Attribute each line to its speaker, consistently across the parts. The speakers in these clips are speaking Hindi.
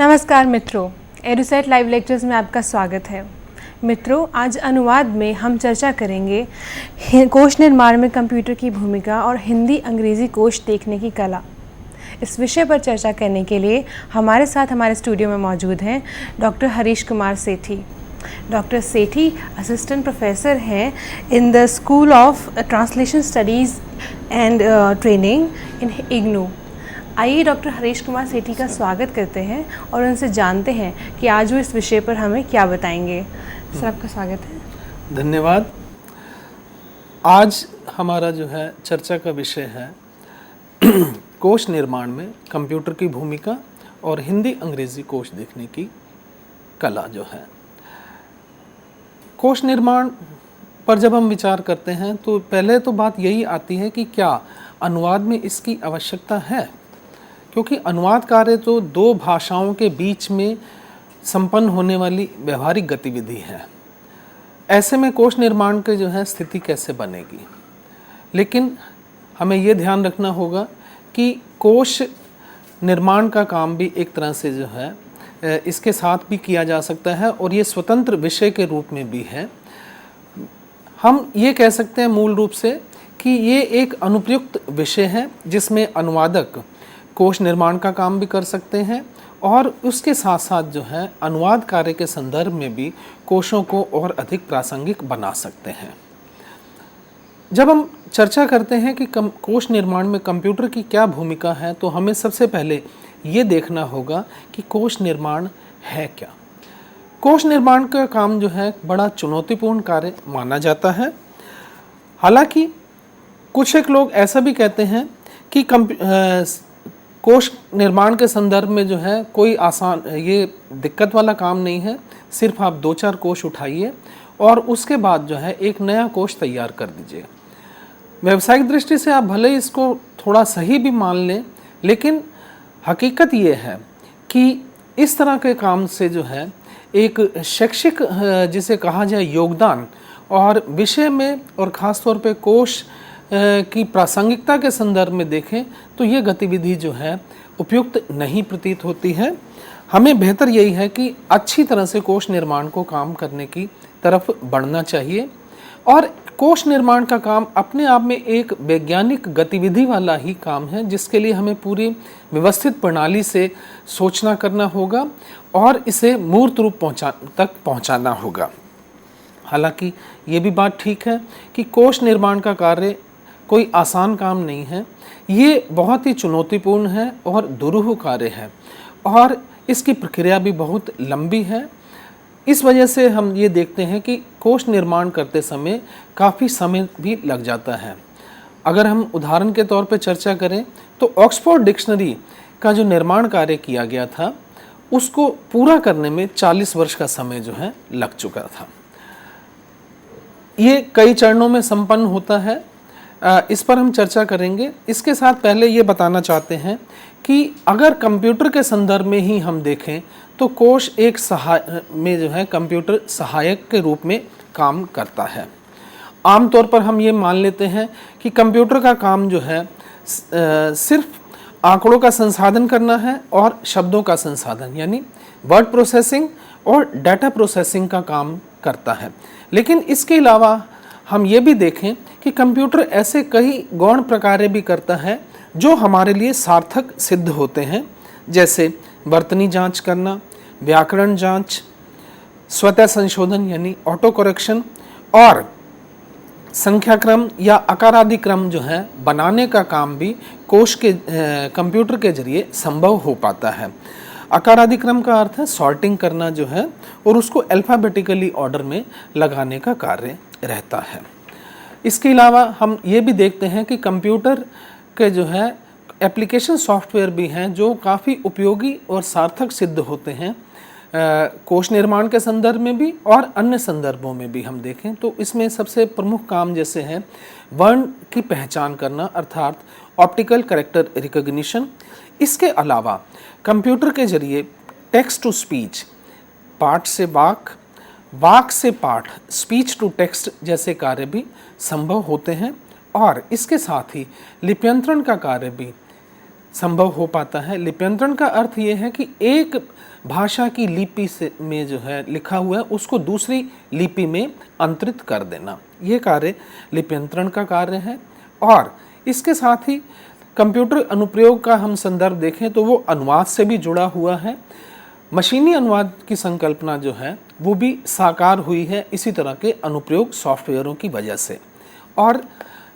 Speaker 1: नमस्कार मित्रों, एडुसेट लाइव लेक्चर्स में आपका स्वागत है। मित्रों, आज अनुवाद में हम चर्चा करेंगे कोश निर्माण में कंप्यूटर की भूमिका और हिंदी अंग्रेज़ी कोश देखने की कला। इस विषय पर चर्चा करने के लिए हमारे साथ हमारे स्टूडियो में मौजूद हैं डॉक्टर हरीश कुमार सेठी। डॉक्टर सेठी असिस्टेंट प्रोफेसर हैं in the school of translation studies and training in IGNOU. आइए डॉक्टर हरीश कुमार सेठी का स्वागत करते हैं और उनसे जानते हैं कि आज वो इस विषय पर हमें क्या बताएंगे। सर, आपका स्वागत है।
Speaker 2: धन्यवाद। आज हमारा जो है चर्चा का विषय है कोश निर्माण में कंप्यूटर की भूमिका और हिंदी अंग्रेजी कोश देखने की कला जो है। कोश निर्माण पर जब हम विचार करते हैं तो पहले तो बात यही आती है कि क्या अनुवाद में इसकी आवश्यकता है, क्योंकि अनुवाद कार्य तो दो भाषाओं के बीच में संपन्न होने वाली व्यवहारिक गतिविधि है। ऐसे में कोश निर्माण की जो है स्थिति कैसे बनेगी। लेकिन हमें ये ध्यान रखना होगा कि कोश निर्माण का काम भी एक तरह से जो है इसके साथ भी किया जा सकता है और ये स्वतंत्र विषय के रूप में भी है। हम ये कह सकते हैं मूल रूप से कि ये एक अनुप्रयुक्त विषय है जिसमें अनुवादक कोश निर्माण का काम भी कर सकते हैं और उसके साथ साथ जो है अनुवाद कार्य के संदर्भ में भी कोशों को और अधिक प्रासंगिक बना सकते हैं। जब हम चर्चा करते हैं कि कोश निर्माण में कंप्यूटर की क्या भूमिका है, तो हमें सबसे पहले ये देखना होगा कि कोश निर्माण है क्या। कोश निर्माण का काम जो है बड़ा चुनौतीपूर्ण कार्य माना जाता है। हालांकि कुछ एक लोग ऐसा भी कहते हैं कि कोश निर्माण के संदर्भ में जो है कोई आसान ये दिक्कत वाला काम नहीं है। सिर्फ आप 2-4 कोश उठाइए और उसके बाद जो है एक नया कोश तैयार कर दीजिए। व्यावसायिक दृष्टि से आप भले इसको थोड़ा सही भी मान लें, लेकिन हकीकत ये है कि इस तरह के काम से जो है एक शैक्षिक जिसे कहा जाए योगदान और विषय में और ख़ास तौर पे कोश की प्रासंगिकता के संदर्भ में देखें तो ये गतिविधि जो है उपयुक्त नहीं प्रतीत होती है। हमें बेहतर यही है कि अच्छी तरह से कोश निर्माण को काम करने की तरफ बढ़ना चाहिए और कोश निर्माण का काम अपने आप में एक वैज्ञानिक गतिविधि वाला ही काम है, जिसके लिए हमें पूरी व्यवस्थित प्रणाली से सोचना करना होगा और इसे मूर्त रूप तक पहुंचाना होगा। हालांकि ये भी बात ठीक है कि कोश निर्माण का कार्य कोई आसान काम नहीं है। ये बहुत ही चुनौतीपूर्ण है और दुरूह कार्य है और इसकी प्रक्रिया भी बहुत लंबी है। इस वजह से हम ये देखते हैं कि कोश निर्माण करते समय काफ़ी समय भी लग जाता है। अगर हम उदाहरण के तौर पर चर्चा करें तो ऑक्सफोर्ड डिक्शनरी का जो निर्माण कार्य किया गया था उसको पूरा करने में 40 वर्ष का समय जो है लग चुका था। ये कई चरणों में संपन्न होता है, इस पर हम चर्चा करेंगे। इसके साथ पहले ये बताना चाहते हैं कि अगर कंप्यूटर के संदर्भ में ही हम देखें तो कोश एक में जो है कंप्यूटर सहायक के रूप में काम करता है। आमतौर पर हम ये मान लेते हैं कि कंप्यूटर का काम जो है सिर्फ आंकड़ों का संसाधन करना है और शब्दों का संसाधन यानी वर्ड प्रोसेसिंग और डाटा प्रोसेसिंग का काम करता है। लेकिन इसके अलावा हम ये भी देखें कि कंप्यूटर ऐसे कई गौण प्रकार्य भी करता है जो हमारे लिए सार्थक सिद्ध होते हैं, जैसे वर्तनी जांच करना, व्याकरण जांच, स्वतः संशोधन यानी ऑटो करेक्शन और संख्याक्रम या आकारादि क्रम जो है बनाने का काम भी कोश के कंप्यूटर के जरिए संभव हो पाता है। आकारादि क्रम का अर्थ है सॉर्टिंग करना जो है और उसको अल्फ़ाबेटिकली ऑर्डर में लगाने का कार्य रहता है। इसके अलावा हम ये भी देखते हैं कि कंप्यूटर के जो है एप्लीकेशन सॉफ्टवेयर भी हैं जो काफ़ी उपयोगी और सार्थक सिद्ध होते हैं कोश निर्माण के संदर्भ में भी और अन्य संदर्भों में भी हम देखें तो इसमें सबसे प्रमुख काम जैसे है वर्ण की पहचान करना अर्थात ऑप्टिकल कैरेक्टर रिकॉग्निशन। इसके अलावा कंप्यूटर के जरिए टेक्स्ट टू स्पीच, पाठ से वाक, वाक से पाठ, स्पीच टू टेक्स्ट जैसे कार्य भी संभव होते हैं और इसके साथ ही लिप्यंतरण का कार्य भी संभव हो पाता है। लिप्यंतरण का अर्थ ये है कि एक भाषा की लिपि से में जो है लिखा हुआ है उसको दूसरी लिपि में अंतरित कर देना, ये कार्य लिप्यंतरण का कार्य है। और इसके साथ ही कंप्यूटर अनुप्रयोग का हम संदर्भ देखें तो वो अनुवाद से भी जुड़ा हुआ है। मशीनी अनुवाद की संकल्पना जो है वो भी साकार हुई है इसी तरह के अनुप्रयोग सॉफ्टवेयरों की वजह से। और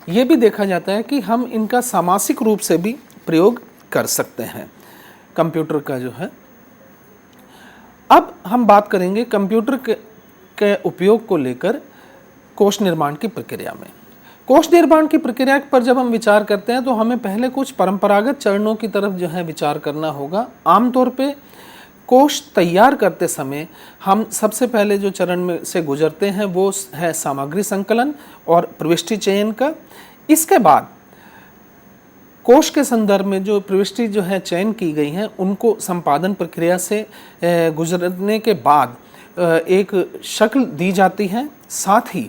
Speaker 2: ये भी देखा जाता है कि हम इनका सामासिक रूप से भी प्रयोग कर सकते हैं कंप्यूटर का जो है। अब हम बात करेंगे कंप्यूटर के उपयोग को लेकर कोश निर्माण की प्रक्रिया में। कोश निर्माण की प्रक्रिया पर जब हम विचार करते हैं तो हमें पहले कुछ परंपरागत चरणों की तरफ जो है विचार करना होगा। आमतौर पे कोश तैयार करते समय हम सबसे पहले जो चरण में से गुजरते हैं वो है सामग्री संकलन और प्रविष्टि चयन का। इसके बाद कोश के संदर्भ में जो प्रविष्टि जो है चयन की गई हैं उनको संपादन प्रक्रिया से गुजरने के बाद एक शक्ल दी जाती है। साथ ही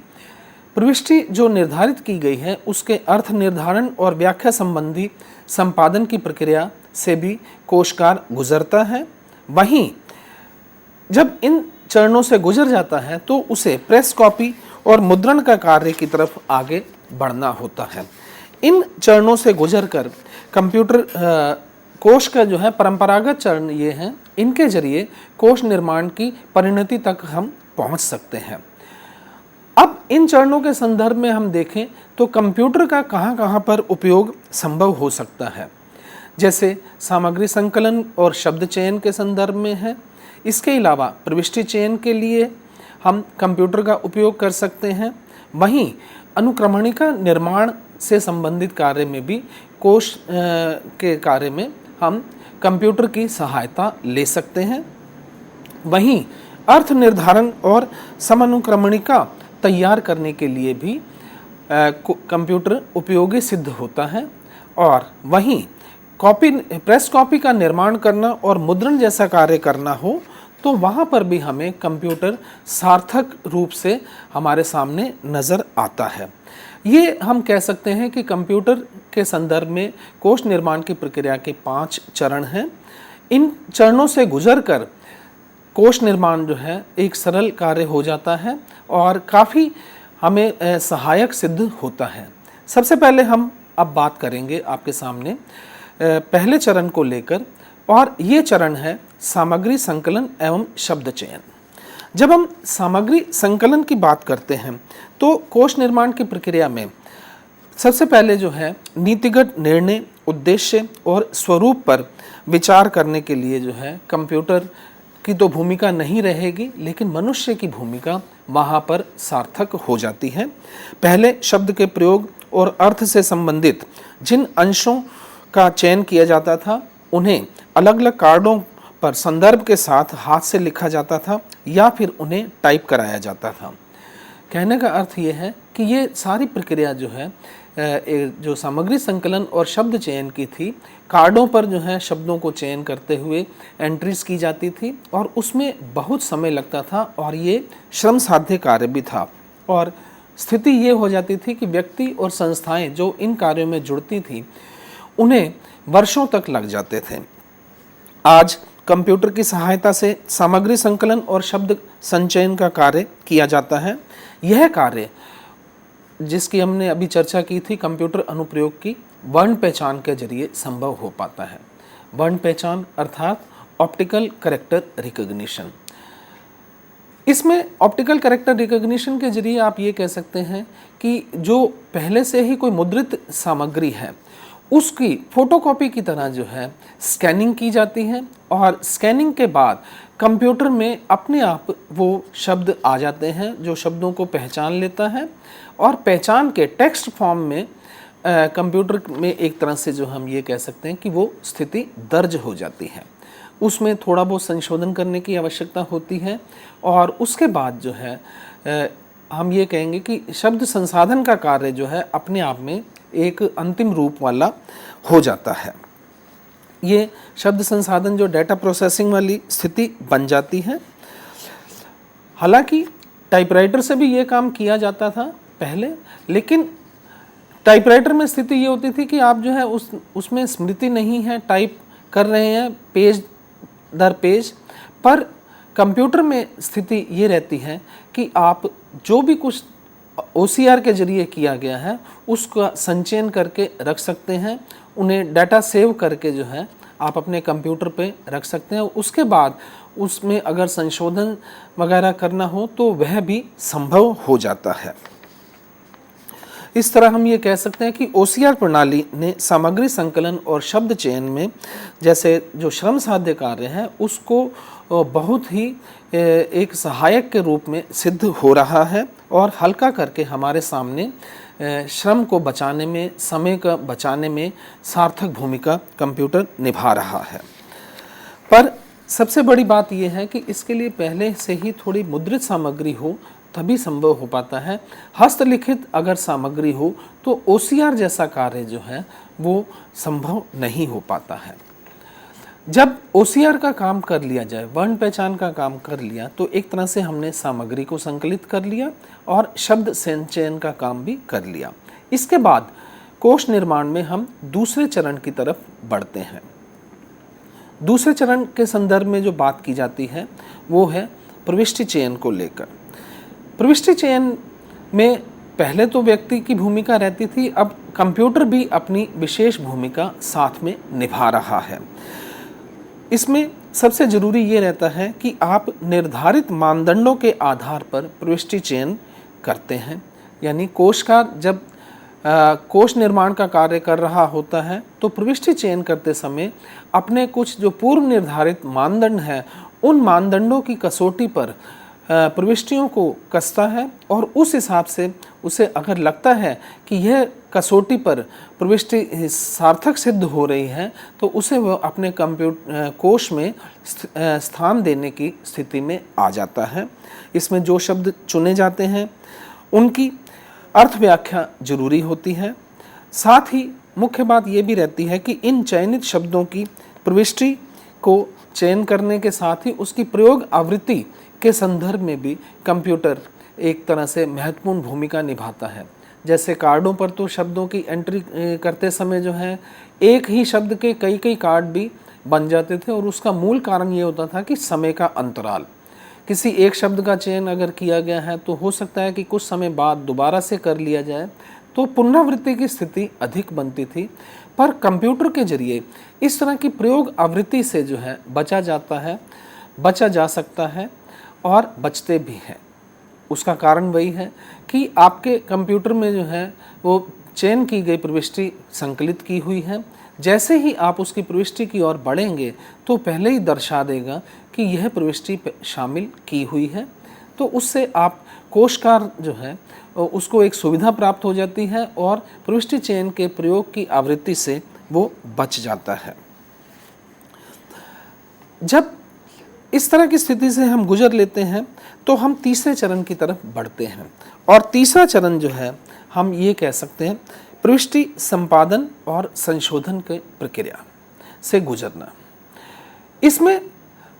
Speaker 2: प्रविष्टि जो निर्धारित की गई है उसके अर्थ निर्धारण और व्याख्या संबंधी संपादन की प्रक्रिया से भी कोशकार गुजरता है। वहीं जब इन चरणों से गुजर जाता है तो उसे प्रेस कॉपी और मुद्रण का कार्य की तरफ आगे बढ़ना होता है। इन चरणों से गुजरकर कंप्यूटर कोश का जो है परंपरागत चरण ये हैं, इनके जरिए कोश निर्माण की परिणति तक हम पहुंच सकते हैं। अब इन चरणों के संदर्भ में हम देखें तो कंप्यूटर का कहाँ पर उपयोग संभव हो सकता है, जैसे सामग्री संकलन और शब्द चयन के संदर्भ में है। इसके अलावा प्रविष्टि चयन के लिए हम कंप्यूटर का उपयोग कर सकते हैं। वहीं अनुक्रमणिका निर्माण से संबंधित कार्य में भी कोश के कार्य में हम कंप्यूटर की सहायता ले सकते हैं। वहीं अर्थ निर्धारण और समानुक्रमणिका तैयार करने के लिए भी कंप्यूटर उपयोगी सिद्ध होता है। और वहीं प्रेस कॉपी का निर्माण करना और मुद्रण जैसा कार्य करना हो तो वहाँ पर भी हमें कंप्यूटर सार्थक रूप से हमारे सामने नज़र आता है। ये हम कह सकते हैं कि कंप्यूटर के संदर्भ में कोश निर्माण की प्रक्रिया के 5 चरण हैं। इन चरणों से गुजरकर कोश निर्माण जो है एक सरल कार्य हो जाता है और काफ़ी हमें सहायक सिद्ध होता है। सबसे पहले हम अब बात करेंगे आपके सामने पहले चरण को लेकर, और ये चरण है सामग्री संकलन एवं शब्द चयन। जब हम सामग्री संकलन की बात करते हैं तो कोश निर्माण की प्रक्रिया में सबसे पहले जो है नीतिगत निर्णय, उद्देश्य और स्वरूप पर विचार करने के लिए जो है कंप्यूटर की तो भूमिका नहीं रहेगी, लेकिन मनुष्य की भूमिका वहाँ पर सार्थक हो जाती है। पहले शब्द के प्रयोग और अर्थ से संबंधित जिन अंशों का चयन किया जाता था उन्हें अलग अलग कार्डों पर संदर्भ के साथ हाथ से लिखा जाता था या फिर उन्हें टाइप कराया जाता था। कहने का अर्थ ये है कि ये सारी प्रक्रिया जो है जो सामग्री संकलन और शब्द चयन की थी, कार्डों पर जो है शब्दों को चयन करते हुए एंट्रीज की जाती थी और उसमें बहुत समय लगता था और ये श्रम साध्य कार्य भी था। और स्थिति ये हो जाती थी कि व्यक्ति और संस्थाएं जो इन कार्यों में जुड़ती थी उन्हें वर्षों तक लग जाते थे। आज कंप्यूटर की सहायता से सामग्री संकलन और शब्द संचयन का कार्य किया जाता है। यह कार्य जिसकी हमने अभी चर्चा की थी कंप्यूटर अनुप्रयोग की, वर्ण पहचान के जरिए संभव हो पाता है। वर्ण पहचान अर्थात ऑप्टिकल कैरेक्टर रिकॉग्निशन। इसमें ऑप्टिकल कैरेक्टर रिकॉग्निशन के जरिए आप ये कह सकते हैं कि जो पहले से ही कोई मुद्रित सामग्री है उसकी फोटोकॉपी की तरह जो है स्कैनिंग की जाती है और स्कैनिंग के बाद कंप्यूटर में अपने आप वो शब्द आ जाते हैं जो शब्दों को पहचान लेता है और पहचान के टेक्स्ट फॉर्म में कंप्यूटर में एक तरह से जो हम ये कह सकते हैं कि वो स्थिति दर्ज हो जाती है। उसमें थोड़ा बहुत संशोधन करने की आवश्यकता होती है और उसके बाद जो है हम ये कहेंगे कि शब्द संसाधन का कार्य जो है अपने आप में एक अंतिम रूप वाला हो जाता है। ये शब्द संसाधन जो डेटा प्रोसेसिंग वाली स्थिति बन जाती है। हालांकि टाइपराइटर से भी ये काम किया जाता था पहले, लेकिन टाइपराइटर में स्थिति ये होती थी कि आप जो है उसमें स्मृति नहीं है, टाइप कर रहे हैं पेज दर पेज, पर कंप्यूटर में स्थिति ये रहती है कि आप जो भी कुछ OCR के जरिए किया गया है उसका संचयन करके रख सकते हैं, उन्हें डाटा सेव करके जो है आप अपने कंप्यूटर पे रख सकते हैं। उसके बाद उसमें अगर संशोधन वगैरह करना हो तो वह भी संभव हो जाता है। इस तरह हम ये कह सकते हैं कि OCR प्रणाली ने सामग्री संकलन और शब्द चयन में जैसे जो श्रम साध्य कार्य है उसको बहुत ही एक सहायक के रूप में सिद्ध हो रहा है और हल्का करके हमारे सामने श्रम को बचाने में, समय का बचाने में सार्थक भूमिका कंप्यूटर निभा रहा है। पर सबसे बड़ी बात यह है कि इसके लिए पहले से ही थोड़ी मुद्रित सामग्री हो तभी संभव हो पाता है। हस्तलिखित अगर सामग्री हो तो OCR जैसा कार्य जो है वो संभव नहीं हो पाता है। जब OCR का काम कर लिया जाए, वर्ण पहचान का काम कर लिया, तो एक तरह से हमने सामग्री को संकलित कर लिया और शब्द संचयन का काम भी कर लिया। इसके बाद कोश निर्माण में हम दूसरे चरण की तरफ बढ़ते हैं। दूसरे चरण के संदर्भ में जो बात की जाती है वो है प्रविष्टि चयन को लेकर। प्रविष्टि चयन में पहले तो व्यक्ति की भूमिका रहती थी, अब कंप्यूटर भी अपनी विशेष भूमिका साथ में निभा रहा है। इसमें सबसे ज़रूरी ये रहता है कि आप निर्धारित मानदंडों के आधार पर प्रविष्टि चयन करते हैं। यानी कोशकार जब कोश निर्माण का कार्य कर रहा होता है तो प्रविष्टि चयन करते समय अपने कुछ जो पूर्व निर्धारित मानदंड हैं उन मानदंडों की कसौटी पर प्रविष्टियों को कसता है और उस हिसाब से उसे अगर लगता है कि यह कसौटी पर प्रविष्टि सार्थक सिद्ध हो रही है तो उसे वह अपने कोश में स्थान देने की स्थिति में आ जाता है। इसमें जो शब्द चुने जाते हैं उनकी अर्थ व्याख्या जरूरी होती है। साथ ही मुख्य बात यह भी रहती है कि इन चयनित शब्दों की प्रविष्टि को चयन करने के साथ ही उसकी प्रयोग आवृत्ति के संदर्भ में भी कंप्यूटर एक तरह से महत्वपूर्ण भूमिका निभाता है। जैसे कार्डों पर तो शब्दों की एंट्री करते समय जो है एक ही शब्द के कई कई कार्ड भी बन जाते थे और उसका मूल कारण ये होता था कि समय का अंतराल। किसी एक शब्द का चयन अगर किया गया है तो हो सकता है कि कुछ समय बाद दोबारा से कर लिया जाए, तो पुनरावृत्ति की स्थिति अधिक बनती थी। पर कंप्यूटर के जरिए इस तरह की प्रयोग आवृत्ति से जो है बचा जा सकता है और बचते भी हैं। उसका कारण वही है कि आपके कंप्यूटर में जो है वो चयन की गई प्रविष्टि संकलित की हुई है। जैसे ही आप उसकी प्रविष्टि की ओर बढ़ेंगे तो पहले ही दर्शा देगा कि यह प्रविष्टि शामिल की हुई है, तो उससे आप कोशकार जो है उसको एक सुविधा प्राप्त हो जाती है और प्रविष्टि चयन के प्रयोग की आवृत्ति से वो बच जाता है। जब इस तरह की स्थिति से हम गुजर लेते हैं तो हम तीसरे चरण की तरफ बढ़ते हैं और तीसरा चरण जो है हम ये कह सकते हैं प्रविष्टि संपादन और संशोधन के प्रक्रिया से गुजरना। इसमें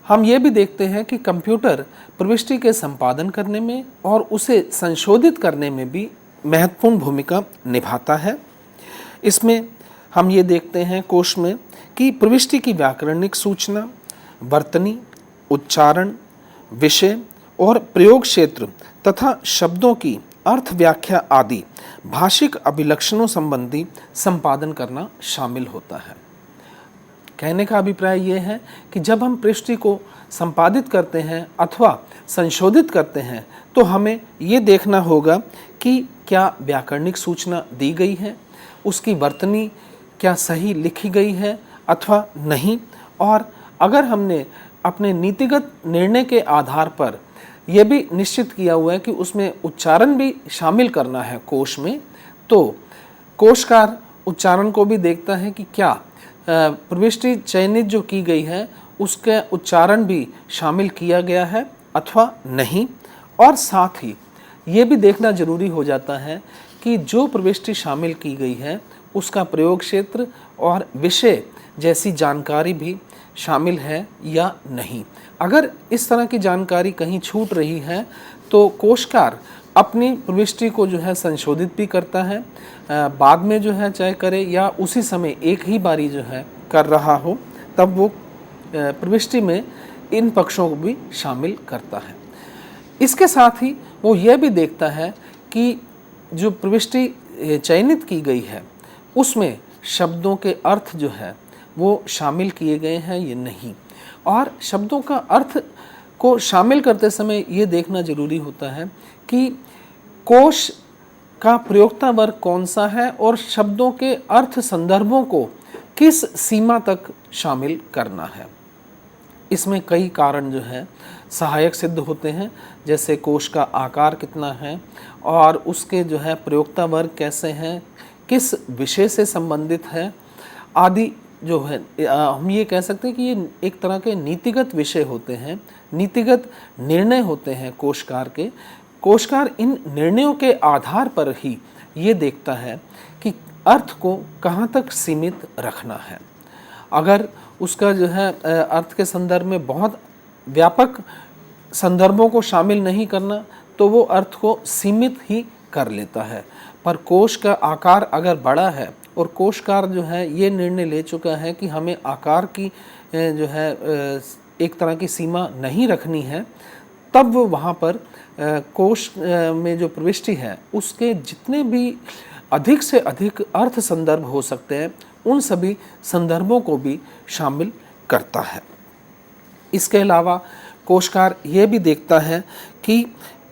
Speaker 2: हम ये भी देखते हैं कि कंप्यूटर प्रविष्टि के संपादन करने में और उसे संशोधित करने में भी महत्वपूर्ण भूमिका निभाता है। इसमें हम ये देखते हैं कोश में कि प्रविष्टि की व्याकरणिक सूचना, वर्तनी, उच्चारण, विषय और प्रयोग क्षेत्र तथा शब्दों की अर्थ व्याख्या आदि भाषिक अभिलक्षणों संबंधी संपादन करना शामिल होता है। कहने का अभिप्राय यह है कि जब हम प्रविष्टि को संपादित करते हैं अथवा संशोधित करते हैं तो हमें ये देखना होगा कि क्या व्याकरणिक सूचना दी गई है, उसकी वर्तनी क्या सही लिखी गई है अथवा नहीं, और अगर हमने अपने नीतिगत निर्णय के आधार पर यह भी निश्चित किया हुआ है कि उसमें उच्चारण भी शामिल करना है कोश में, तो कोशकार उच्चारण को भी देखता है कि क्या प्रविष्टि चयनित जो की गई है उसका उच्चारण भी शामिल किया गया है अथवा नहीं। और साथ ही ये भी देखना जरूरी हो जाता है कि जो प्रविष्टि शामिल की गई है उसका प्रयोग क्षेत्र और विषय जैसी जानकारी भी शामिल है या नहीं। अगर इस तरह की जानकारी कहीं छूट रही है तो कोशकार अपनी प्रविष्टि को जो है संशोधित भी करता है, बाद में जो है चाहे करे या उसी समय एक ही बारी जो है कर रहा हो, तब वो प्रविष्टि में इन पक्षों को भी शामिल करता है। इसके साथ ही वो यह भी देखता है कि जो प्रविष्टि चयनित की गई है उसमें शब्दों के अर्थ जो है वो शामिल किए गए हैं या नहीं, और शब्दों का अर्थ को शामिल करते समय ये देखना जरूरी होता है कि कोश का प्रयोक्ता वर्ग कौन सा है और शब्दों के अर्थ संदर्भों को किस सीमा तक शामिल करना है। इसमें कई कारण जो है सहायक सिद्ध होते हैं, जैसे कोश का आकार कितना है और उसके जो है प्रयोक्ता वर्ग कैसे हैं, किस विषय से संबंधित है आदि जो है। हम ये कह सकते हैं कि ये एक तरह के नीतिगत विषय होते हैं, नीतिगत निर्णय होते हैं कोशकार के। कोशकार इन निर्णयों के आधार पर ही ये देखता है कि अर्थ को कहाँ तक सीमित रखना है। अगर उसका जो है अर्थ के संदर्भ में बहुत व्यापक संदर्भों को शामिल नहीं करना तो वो अर्थ को सीमित ही कर लेता है। पर कोश का आकार अगर बड़ा है और कोशकार जो है ये निर्णय ले चुका है कि हमें आकार की जो है एक तरह की सीमा नहीं रखनी है, तब वो वहाँ पर कोश में जो प्रविष्टि है उसके जितने भी अधिक से अधिक अर्थ संदर्भ हो सकते हैं उन सभी संदर्भों को भी शामिल करता है। इसके अलावा कोशकार ये भी देखता है कि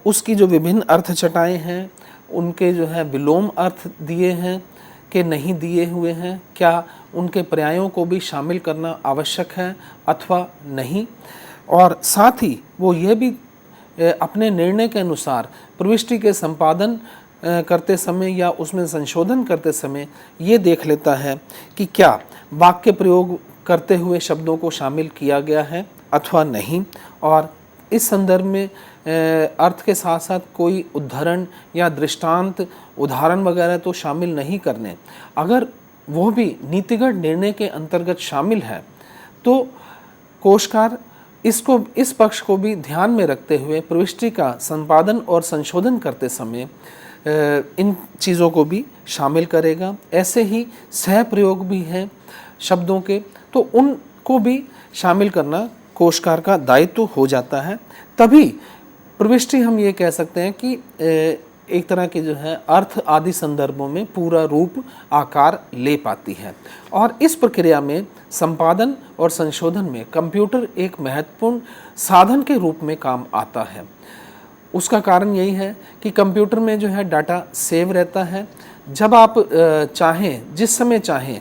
Speaker 2: उसकी जो विभिन्न अर्थ चटाएँ हैं उनके जो है विलोम अर्थ दिए हैं कि नहीं दिए हुए हैं, क्या उनके पर्यायों को भी शामिल करना आवश्यक है अथवा नहीं। और साथ ही वो ये भी अपने निर्णय के अनुसार प्रविष्टि के संपादन करते समय या उसमें संशोधन करते समय ये देख लेता है कि क्या वाक्य प्रयोग करते हुए शब्दों को शामिल किया गया है अथवा नहीं, और इस संदर्भ में अर्थ के साथ साथ कोई उदाहरण या दृष्टांत उदाहरण वगैरह तो शामिल नहीं करने। अगर वो भी नीतिगत निर्णय के अंतर्गत शामिल है तो कोशकार इस पक्ष को भी ध्यान में रखते हुए प्रविष्टि का संपादन और संशोधन करते समय इन चीज़ों को भी शामिल करेगा। ऐसे ही सह प्रयोग भी हैं शब्दों के, तो उनको भी शामिल करना कोशकार का दायित्व हो जाता है। तभी प्रविष्टि हम ये कह सकते हैं कि एक तरह के जो है अर्थ आदि संदर्भों में पूरा रूप आकार ले पाती है। और इस प्रक्रिया में संपादन और संशोधन में कंप्यूटर एक महत्वपूर्ण साधन के रूप में काम आता है। उसका कारण यही है कि कंप्यूटर में जो है डाटा सेव रहता है। जब आप चाहें, जिस समय चाहें,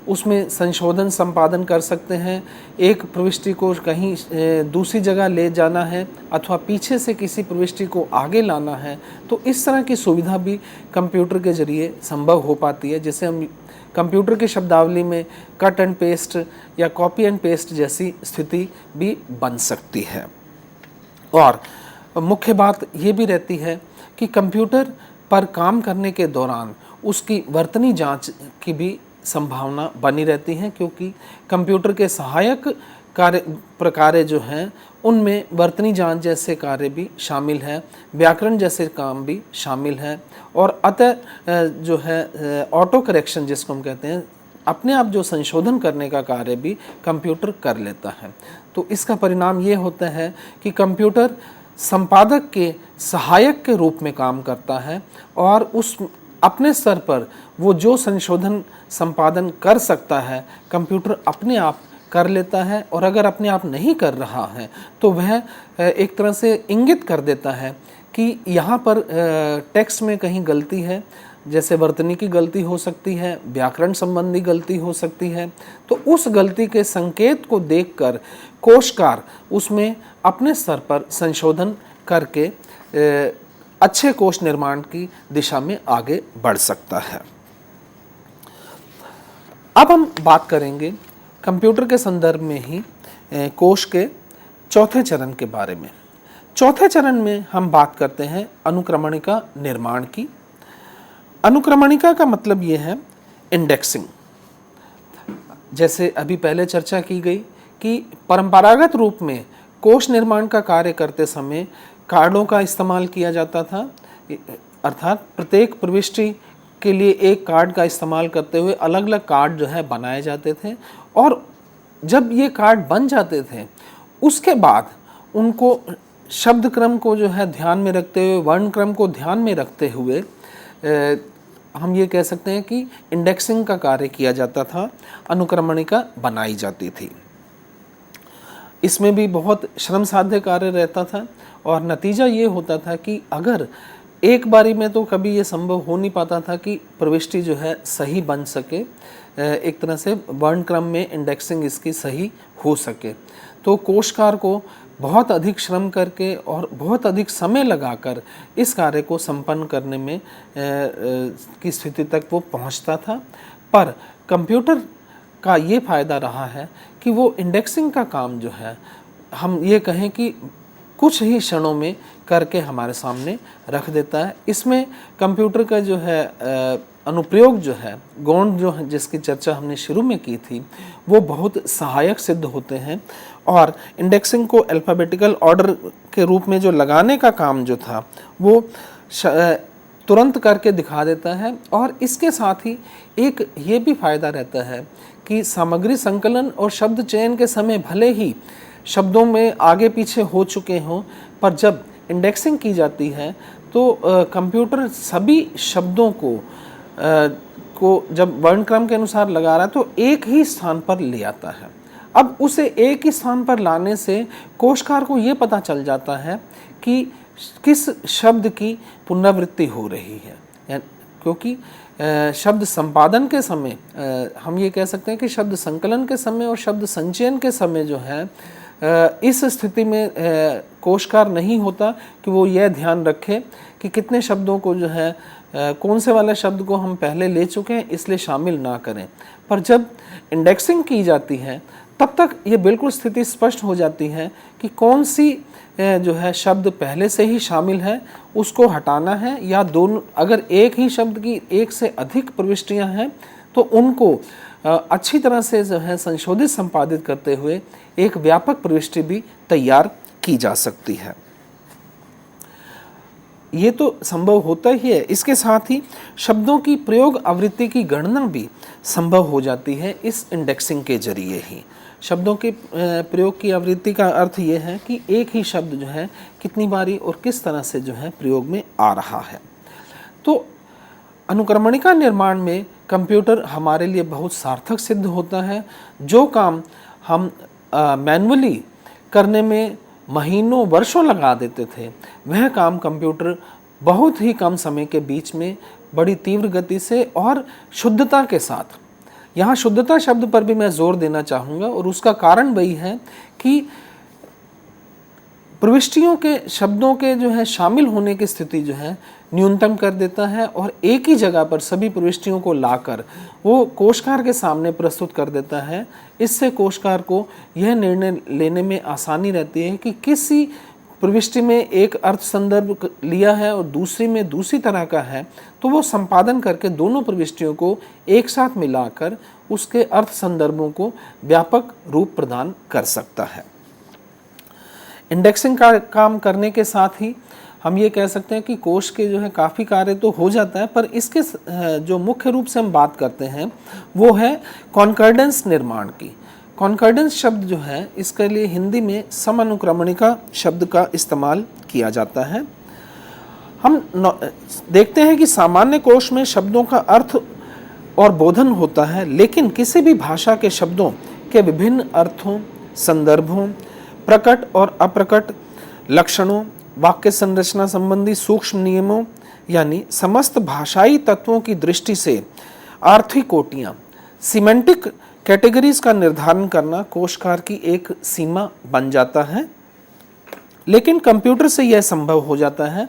Speaker 2: उसमें संशोधन संपादन कर सकते हैं। एक प्रविष्टि को कहीं दूसरी जगह ले जाना है अथवा पीछे से किसी प्रविष्टि को आगे लाना है, तो इस तरह की सुविधा भी कंप्यूटर के जरिए संभव हो पाती है, जिसे हम कंप्यूटर की शब्दावली में कट एंड पेस्ट या कॉपी एंड पेस्ट जैसी स्थिति भी बन सकती है। और मुख्य बात ये भी रहती है कि कंप्यूटर पर काम करने के दौरान उसकी वर्तनी जांच की भी संभावना बनी रहती है, क्योंकि कंप्यूटर के सहायक कार्य जो हैं उनमें वर्तनी जांच जैसे कार्य भी शामिल हैं, व्याकरण जैसे काम भी शामिल हैं, और अतः जो है ऑटो करेक्शन जिसको हम कहते हैं, अपने आप जो संशोधन करने का कार्य भी कंप्यूटर कर लेता है। तो इसका परिणाम ये होता है कि कंप्यूटर संपादक के सहायक के रूप में काम करता है और उस अपने स्तर पर वो जो संशोधन संपादन कर सकता है कंप्यूटर अपने आप कर लेता है, और अगर अपने आप नहीं कर रहा है तो वह एक तरह से इंगित कर देता है कि यहाँ पर टेक्स्ट में कहीं गलती है, जैसे वर्तनी की गलती हो सकती है, व्याकरण संबंधी गलती हो सकती है। तो उस गलती के संकेत को देखकर कोशकार उसमें अपने स्तर पर संशोधन करके अच्छे कोश निर्माण की दिशा में आगे बढ़ सकता है। अब हम बात करेंगे कंप्यूटर के संदर्भ में ही कोश के चौथे चरण के बारे में। चौथे चरण में हम बात करते हैं अनुक्रमणिका निर्माण की। अनुक्रमणिका का मतलब ये है इंडेक्सिंग। जैसे अभी पहले चर्चा की गई कि परंपरागत रूप में कोश निर्माण का कार्य करते समय कार्डों का इस्तेमाल किया जाता था, अर्थात प्रत्येक प्रविष्टि के लिए एक कार्ड का इस्तेमाल करते हुए अलग अलग कार्ड जो है बनाए जाते थे, और जब ये कार्ड बन जाते थे उसके बाद उनको शब्द क्रम को जो है ध्यान में रखते हुए, वर्ण क्रम को ध्यान में रखते हुए हम ये कह सकते हैं कि इंडेक्सिंग का कार्य किया जाता था, अनुक्रमणिका बनाई जाती थी। इसमें भी बहुत श्रम साध्य कार्य रहता था, और नतीजा ये होता था कि अगर एक बारी में तो कभी ये संभव हो नहीं पाता था कि प्रविष्टि जो है सही बन सके, एक तरह से वर्ण क्रम में इंडेक्सिंग इसकी सही हो सके, तो कोशकार को बहुत अधिक श्रम करके और बहुत अधिक समय लगाकर इस कार्य को संपन्न करने में की स्थिति तक वो पहुंचता था। पर कंप्यूटर का ये फ़ायदा रहा है कि वो इंडेक्सिंग का काम जो है, हम ये कहें कि कुछ ही क्षणों में करके हमारे सामने रख देता है। इसमें कंप्यूटर का जो है अनुप्रयोग जो है, गौण जो है, जिसकी चर्चा हमने शुरू में की थी, वो बहुत सहायक सिद्ध होते हैं, और इंडेक्सिंग को अल्फ़ाबेटिकल ऑर्डर के रूप में जो लगाने का काम जो था वो तुरंत करके दिखा देता है। और इसके साथ ही एक ये भी फ़ायदा रहता है कि सामग्री संकलन और शब्द चयन के समय भले ही शब्दों में आगे पीछे हो चुके हों, पर जब इंडेक्सिंग की जाती है तो कंप्यूटर सभी शब्दों को जब वर्ण क्रम के अनुसार लगा रहा है तो एक ही स्थान पर ले आता है। अब उसे एक ही स्थान पर लाने से कोशकार को ये पता चल जाता है कि किस शब्द की पुनरावृत्ति हो रही है, क्योंकि शब्द संपादन के समय, हम ये कह सकते हैं कि शब्द संकलन के समय और शब्द संचयन के समय जो है, इस स्थिति में कोशकार नहीं होता कि वो यह ध्यान रखे कि कितने शब्दों को जो है कौन से वाले शब्द को हम पहले ले चुके हैं इसलिए शामिल ना करें। पर जब इंडेक्सिंग की जाती है तब तक ये बिल्कुल स्थिति स्पष्ट हो जाती है कि कौन सी जो है शब्द पहले से ही शामिल है उसको हटाना है, या दोनों, अगर एक ही शब्द की एक से अधिक प्रविष्टियां हैं तो उनको अच्छी तरह से जो है संशोधित संपादित करते हुए एक व्यापक प्रविष्टि भी तैयार की जा सकती है। ये तो संभव होता ही है, इसके साथ ही शब्दों की प्रयोग आवृत्ति की गणना भी संभव हो जाती है इस इंडेक्सिंग के जरिए ही। शब्दों के प्रयोग की आवृत्ति का अर्थ ये है कि एक ही शब्द जो है कितनी बारी और किस तरह से जो है प्रयोग में आ रहा है। तो अनुक्रमणिका निर्माण में कंप्यूटर हमारे लिए बहुत सार्थक सिद्ध होता है। जो काम हम मैनुअली करने में महीनों वर्षों लगा देते थे, वह काम कंप्यूटर बहुत ही कम समय के बीच में बड़ी तीव्र गति से और शुद्धता के साथ, यहाँ शुद्धता शब्द पर भी मैं जोर देना चाहूँगा, और उसका कारण वही है कि प्रविष्टियों के शब्दों के जो है शामिल होने की स्थिति जो है न्यूनतम कर देता है, और एक ही जगह पर सभी प्रविष्टियों को लाकर वो कोशकार के सामने प्रस्तुत कर देता है। इससे कोशकार को यह निर्णय लेने में आसानी रहती है कि किसी प्रविष्टि में एक अर्थ संदर्भ लिया है और दूसरी में दूसरी तरह का है, तो वो संपादन करके दोनों प्रविष्टियों को एक साथ मिलाकर उसके अर्थ संदर्भों को व्यापक रूप प्रदान कर सकता है। इंडेक्सिंग का काम करने के साथ ही हम ये कह सकते हैं कि कोश के जो है काफ़ी कार्य तो हो जाता है, पर इसके जो मुख्य रूप से हम बात करते हैं वो है कॉन्कर्डेंस निर्माण की। कॉन्कर्डेंस शब्द जो है, इसके लिए हिंदी में समानुक्रमणिका शब्द का इस्तेमाल किया जाता है। हम देखते हैं कि सामान्य कोश में शब्दों का अर्थ और बोधन होता है, लेकिन किसी भी भाषा के शब्दों के विभिन्न अर्थों, संदर्भों, प्रकट और अप्रकट लक्षणों, वाक्य संरचना संबंधी सूक्ष्म नियमों, यानी समस्त भाषाई तत्वों की दृष्टि से आर्थिक कोटियाँ, सिमेंटिक कैटेगरीज का निर्धारण करना कोशकार की एक सीमा बन जाता है। लेकिन कंप्यूटर से यह संभव हो जाता है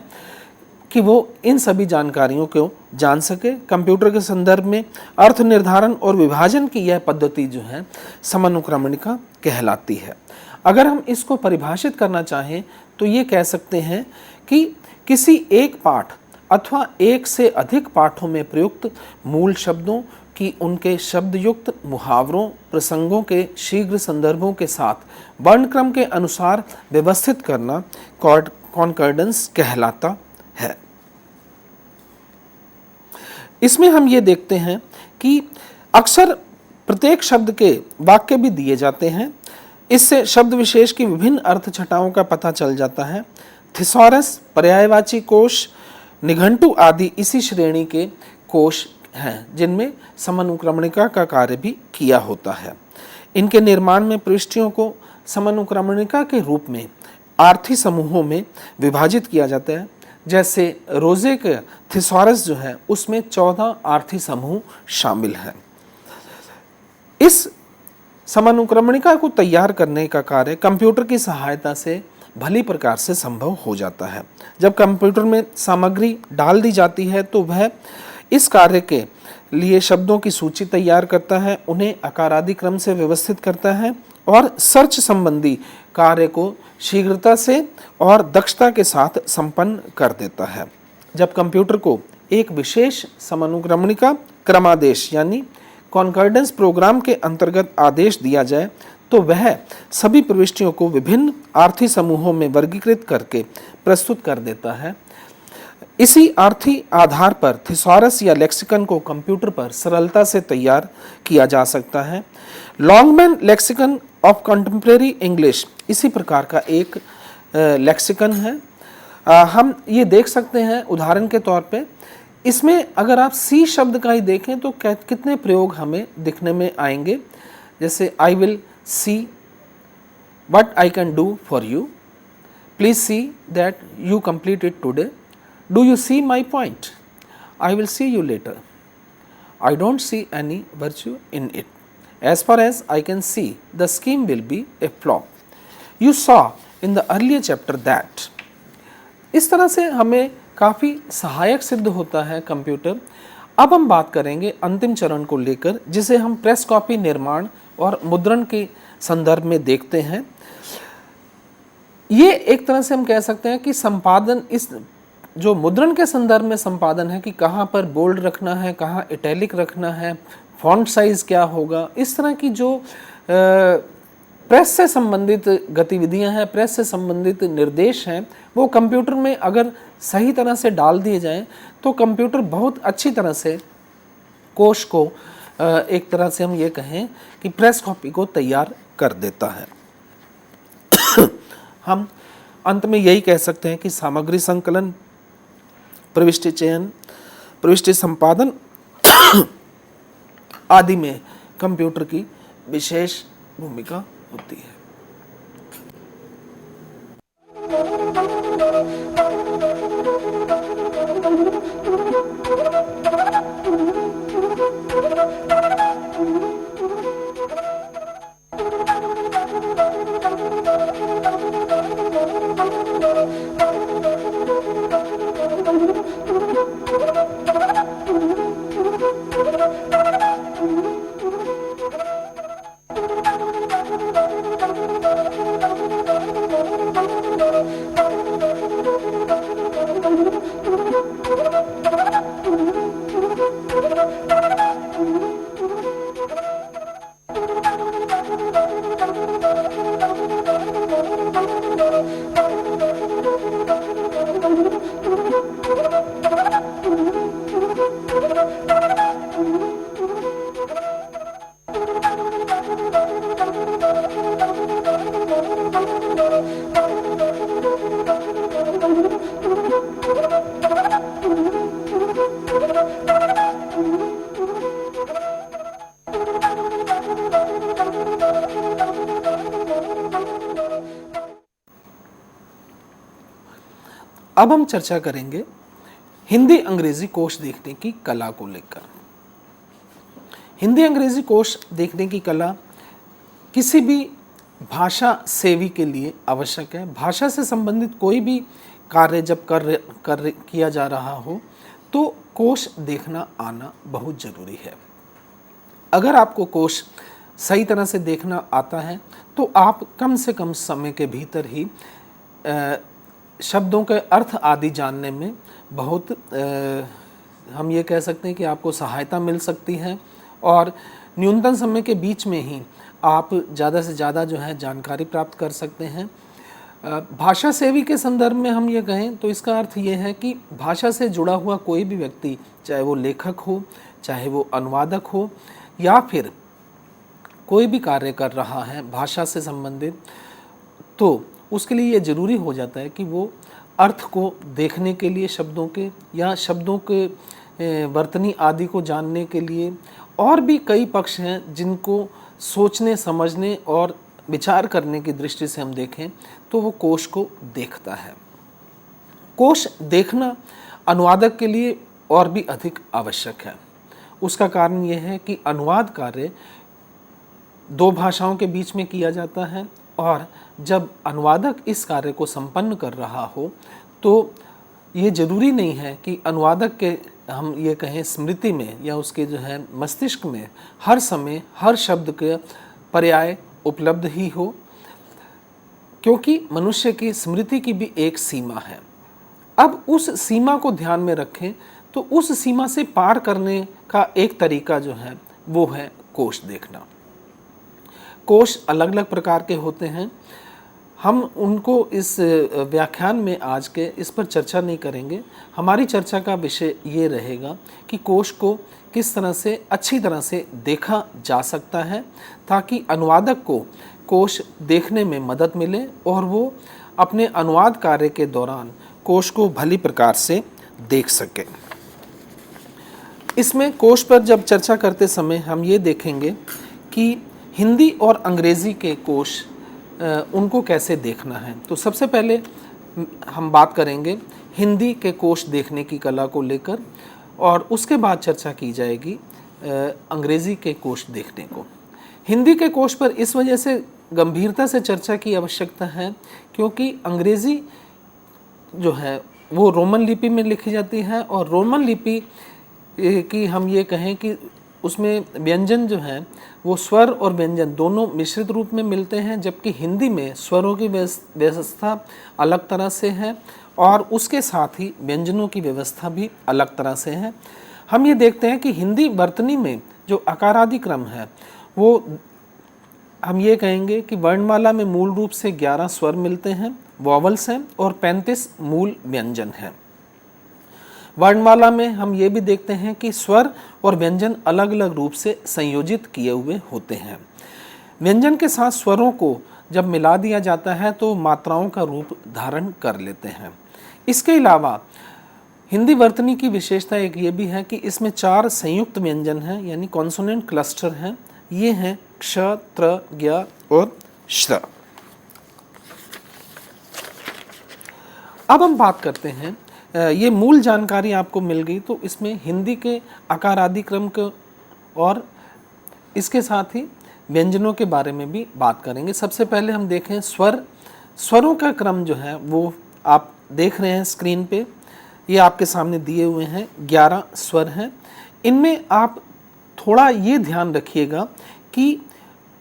Speaker 2: कि वो इन सभी जानकारियों को जान सके। कंप्यूटर के संदर्भ में अर्थ निर्धारण और विभाजन की यह पद्धति जो है समानुक्रमणिका कहलाती है। अगर हम इसको परिभाषित करना चाहें तो ये कह सकते हैं कि किसी एक पाठ अथवा एक से अधिक पाठों में प्रयुक्त मूल शब्दों की उनके शब्दयुक्त मुहावरों, प्रसंगों के शीघ्र संदर्भों के साथ वर्णक्रम के अनुसार व्यवस्थित करना कॉन्कर्डेंस कहलाता है। इसमें हम ये देखते हैं कि अक्सर प्रत्येक शब्द के वाक्य भी दिए जाते हैं। इससे शब्द विशेष की विभिन्न अर्थ छटाओं का पता चल जाता है। थिसॉरस, पर्यायवाची कोश, निघंटु आदि इसी श्रेणी के कोश हैं जिनमें समानुक्रमणिका का कार्य भी किया होता है। इनके निर्माण में प्रविष्टियों को समानुक्रमणिका के रूप में आर्थी समूहों में विभाजित किया जाता है। जैसे रोजे के थिसॉरस जो है उसमें 14 आर्थी समूह शामिल हैं। इस समानुक्रमणिका को तैयार करने का कार्य कंप्यूटर की सहायता से भली प्रकार से संभव हो जाता है। जब कंप्यूटर में सामग्री डाल दी जाती है तो वह इस कार्य के लिए शब्दों की सूची तैयार करता है, उन्हें आकारादि क्रम से व्यवस्थित करता है और सर्च संबंधी कार्य को शीघ्रता से और दक्षता के साथ संपन्न कर देता है। जब कंप्यूटर को एक विशेष समानुक्रमणिका क्रमादेश यानी कॉन्कॉर्डेंस प्रोग्राम के अंतर्गत आदेश दिया जाए तो वह सभी प्रविष्टियों को विभिन्न आर्थी समूहों में वर्गीकृत करके प्रस्तुत कर देता है। इसी आर्थी आधार पर थिसॉरस या लेक्सिकन को कंप्यूटर पर सरलता से तैयार किया जा सकता है। Longman lexicon of contemporary English इसी प्रकार का एक लेक्सिकन है। हम ये देख सकते हैं उदाहरण के तौर पे, इसमें अगर आप सी शब्द का ही देखें तो कितने प्रयोग हमें दिखने में आएंगे। जैसे I will see what I can do for you, please see that you complete it today, do you see my point, I will see you later, I don't see any virtue in it, as far as I can see the scheme will be a flop, you saw in the earlier chapter that। इस तरह से हमें काफ़ी सहायक सिद्ध होता है कंप्यूटर। अब हम बात करेंगे अंतिम चरण को लेकर जिसे हम प्रेस कॉपी निर्माण और मुद्रण के संदर्भ में देखते हैं। ये एक तरह से हम कह सकते हैं कि संपादन, इस जो मुद्रण के संदर्भ में संपादन है कि कहाँ पर बोल्ड रखना है, कहाँ इटैलिक रखना है, फॉन्ट साइज़ क्या होगा, इस तरह की जो प्रेस से संबंधित गतिविधियां हैं, प्रेस से संबंधित निर्देश हैं, वो कंप्यूटर में अगर सही तरह से डाल दिए जाएं तो कंप्यूटर बहुत अच्छी तरह से कोश को एक तरह से हम ये कहें कि प्रेस कॉपी को तैयार कर देता है। हम अंत में यही कह सकते हैं कि सामग्री संकलन, प्रविष्टि चयन, प्रविष्टि संपादन आदि में कंप्यूटर की विशेष भूमिका होती है। अब हम चर्चा करेंगे हिंदी अंग्रेजी कोश देखने की कला को लेकर। हिंदी अंग्रेजी कोश देखने की कला किसी भी भाषा सेवी के लिए आवश्यक है। भाषा से संबंधित कोई भी कार्य जब किया जा रहा हो तो कोश देखना आना बहुत ज़रूरी है। अगर आपको कोश सही तरह से देखना आता है तो आप कम से कम समय के भीतर ही शब्दों के अर्थ आदि जानने में बहुत हम ये कह सकते हैं कि आपको सहायता मिल सकती है और न्यूनतम समय के बीच में ही आप ज़्यादा से ज़्यादा जो है जानकारी प्राप्त कर सकते हैं। भाषा सेवी के संदर्भ में हम ये कहें तो इसका अर्थ ये है कि भाषा से जुड़ा हुआ कोई भी व्यक्ति, चाहे वो लेखक हो, चाहे वो अनुवादक हो, या फिर कोई भी कार्य कर रहा है भाषा से संबंधित, तो उसके लिए ये ज़रूरी हो जाता है कि वो अर्थ को देखने के लिए शब्दों के, या शब्दों के वर्तनी आदि को जानने के लिए, और भी कई पक्ष हैं जिनको सोचने समझने और विचार करने की दृष्टि से हम देखें तो वो कोश को देखता है। कोश देखना अनुवादक के लिए और भी अधिक आवश्यक है। उसका कारण ये है कि अनुवाद कार्य दो भाषाओं के बीच में किया जाता है, और जब अनुवादक इस कार्य को संपन्न कर रहा हो तो ये ज़रूरी नहीं है कि अनुवादक के, हम ये कहें, स्मृति में या उसके जो है मस्तिष्क में हर समय हर शब्द के पर्याय उपलब्ध ही हो, क्योंकि मनुष्य की स्मृति की भी एक सीमा है। अब उस सीमा को ध्यान में रखें तो उस सीमा से पार करने का एक तरीका जो है वो है कोश देखना। कोश अलग अलग प्रकार के होते हैं, हम उनको इस व्याख्यान में आज के इस पर चर्चा नहीं करेंगे। हमारी चर्चा का विषय ये रहेगा कि कोश को किस तरह से अच्छी तरह से देखा जा सकता है ताकि अनुवादक को कोश देखने में मदद मिले और वो अपने अनुवाद कार्य के दौरान कोश को भली प्रकार से देख सके। इसमें कोश पर जब चर्चा करते समय हम ये देखेंगे कि हिंदी और अंग्रेज़ी के कोश उनको कैसे देखना है। तो सबसे पहले हम बात करेंगे हिंदी के कोश देखने की कला को लेकर, और उसके बाद चर्चा की जाएगी अंग्रेज़ी के कोश देखने को। हिंदी के कोश पर इस वजह से गंभीरता से चर्चा की आवश्यकता है क्योंकि अंग्रेज़ी जो है वो रोमन लिपि में लिखी जाती है, और रोमन लिपि की हम ये कहें कि उसमें व्यंजन जो है वो स्वर और व्यंजन दोनों मिश्रित रूप में मिलते हैं, जबकि हिंदी में स्वरों की व्यवस्था अलग तरह से है और उसके साथ ही व्यंजनों की व्यवस्था भी अलग तरह से है। हम ये देखते हैं कि हिंदी वर्तनी में जो अकारादि क्रम है वो हम ये कहेंगे कि वर्णमाला में मूल रूप से 11 स्वर मिलते हैं, वॉवल्स हैं, और 35 मूल व्यंजन हैं। वर्णमाला में हम ये भी देखते हैं कि स्वर और व्यंजन अलग अलग रूप से संयोजित किए हुए होते हैं। व्यंजन के साथ स्वरों को जब मिला दिया जाता है तो मात्राओं का रूप धारण कर लेते हैं। इसके अलावा हिंदी वर्तनी की विशेषता एक ये भी है कि इसमें 4 संयुक्त व्यंजन हैं, यानी कॉन्सोनेंट क्लस्टर हैं। ये हैं क्ष, त्र, ज्ञ और श्र। अब हम बात करते हैं, ये मूल जानकारी आपको मिल गई, तो इसमें हिंदी के आकार आदि क्रम के और इसके साथ ही व्यंजनों के बारे में भी बात करेंगे। सबसे पहले हम देखें स्वरों का क्रम जो है वो आप देख रहे हैं स्क्रीन पे, ये आपके सामने दिए हुए हैं। 11 स्वर हैं। इनमें आप थोड़ा ये ध्यान रखिएगा कि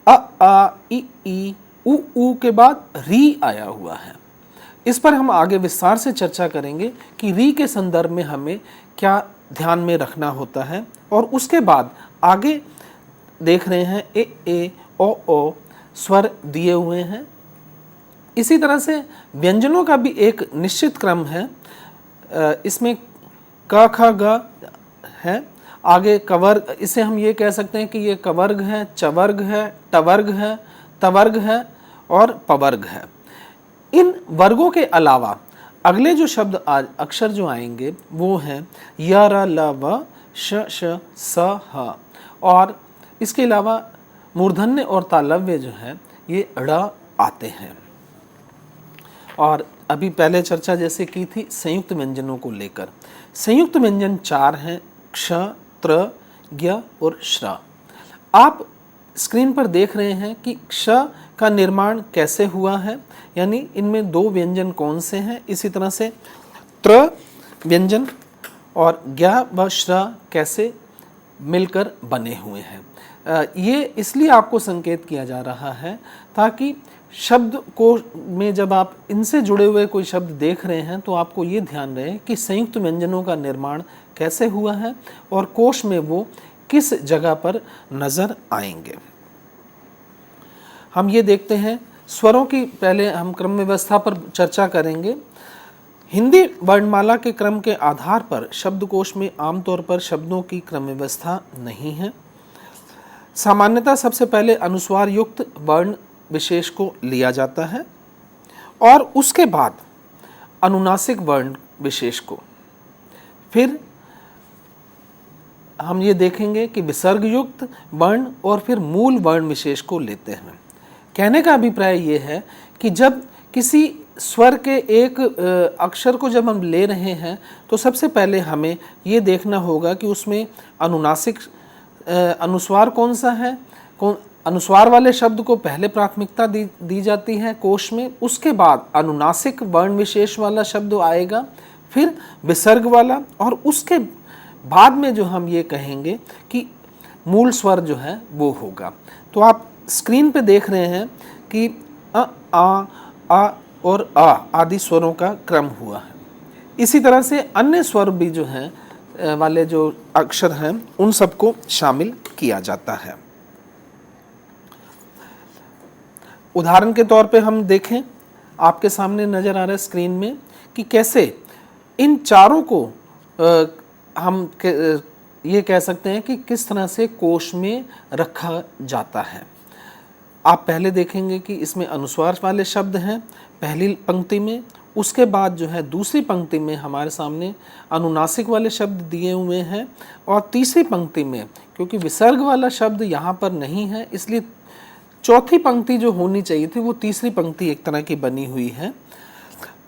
Speaker 2: अ, आ, ई, उ के बाद री आया हुआ है। इस पर हम आगे विस्तार से चर्चा करेंगे कि री के संदर्भ में हमें क्या ध्यान में रखना होता है, और उसके बाद आगे देख रहे हैं ए, ओ स्वर दिए हुए हैं। इसी तरह से व्यंजनों का भी एक निश्चित क्रम है। इसमें क, ख, ग है, आगे कवर्ग, इसे हम ये कह सकते हैं कि ये कवर्ग है, चवर्ग है, टवर्ग है, तवर्ग है और पवर्ग है। इन वर्गों के अलावा अगले जो शब्द आज अक्षर जो आएंगे वो हैं य, र, ल, व, श, स, ह, और इसके अलावा मूर्धन्य और तालव्य जो है ये ड़ आते हैं। और अभी पहले चर्चा जैसे की थी संयुक्त व्यंजनों को लेकर। संयुक्त व्यंजन 4 हैं, क्ष, त्र, ज्ञ और श्र। आप स्क्रीन पर देख रहे हैं कि क्ष का निर्माण कैसे हुआ है, यानी इनमें 2 व्यंजन कौन से हैं। इसी तरह से त्र व्यंजन और ज्ञ व श्र कैसे मिलकर बने हुए हैं। ये इसलिए आपको संकेत किया जा रहा है ताकि शब्द को में जब आप इनसे जुड़े हुए कोई शब्द देख रहे हैं तो आपको ये ध्यान रहे कि संयुक्त व्यंजनों का निर्माण कैसे हुआ है और कोश में वो किस जगह पर नज़र आएंगे। हम ये देखते हैं स्वरों की पहले हम क्रम व्यवस्था पर चर्चा करेंगे। हिंदी वर्णमाला के क्रम के आधार पर शब्दकोश में आमतौर पर शब्दों की क्रम व्यवस्था नहीं है। सामान्यतः सबसे पहले अनुस्वार युक्त वर्ण विशेष को लिया जाता है और उसके बाद अनुनासिक वर्ण विशेष को। फिर हम ये देखेंगे कि विसर्ग युक्त वर्ण और फिर मूल वर्ण विशेष को लेते हैं। कहने का अभिप्राय ये है कि जब किसी स्वर के एक अक्षर को जब हम ले रहे हैं तो सबसे पहले हमें ये देखना होगा कि उसमें अनुनासिक अनुस्वार कौन सा है। अनुस्वार वाले शब्द को पहले प्राथमिकता दी जाती है कोश में, उसके बाद अनुनासिक वर्ण विशेष वाला शब्द आएगा, फिर विसर्ग वाला, और उसके बाद में जो हम ये कहेंगे कि मूल स्वर जो है वो होगा। तो आप स्क्रीन पे देख रहे हैं कि आ और आ आदि स्वरों का क्रम हुआ है। इसी तरह से अन्य स्वर भी जो हैं वाले जो अक्षर हैं उन सबको शामिल किया जाता है। उदाहरण के तौर पे हम देखें, आपके सामने नज़र आ रहा है स्क्रीन में कि कैसे इन चारों को हम ये कह सकते हैं कि किस तरह से कोश में रखा जाता है। आप पहले देखेंगे कि इसमें अनुस्वार वाले शब्द हैं पहली पंक्ति में, उसके बाद जो है दूसरी पंक्ति में हमारे सामने अनुनासिक वाले शब्द दिए हुए हैं, और तीसरी पंक्ति में क्योंकि विसर्ग वाला शब्द यहाँ पर नहीं है इसलिए चौथी पंक्ति जो होनी चाहिए थी वो तीसरी पंक्ति एक तरह की बनी हुई है।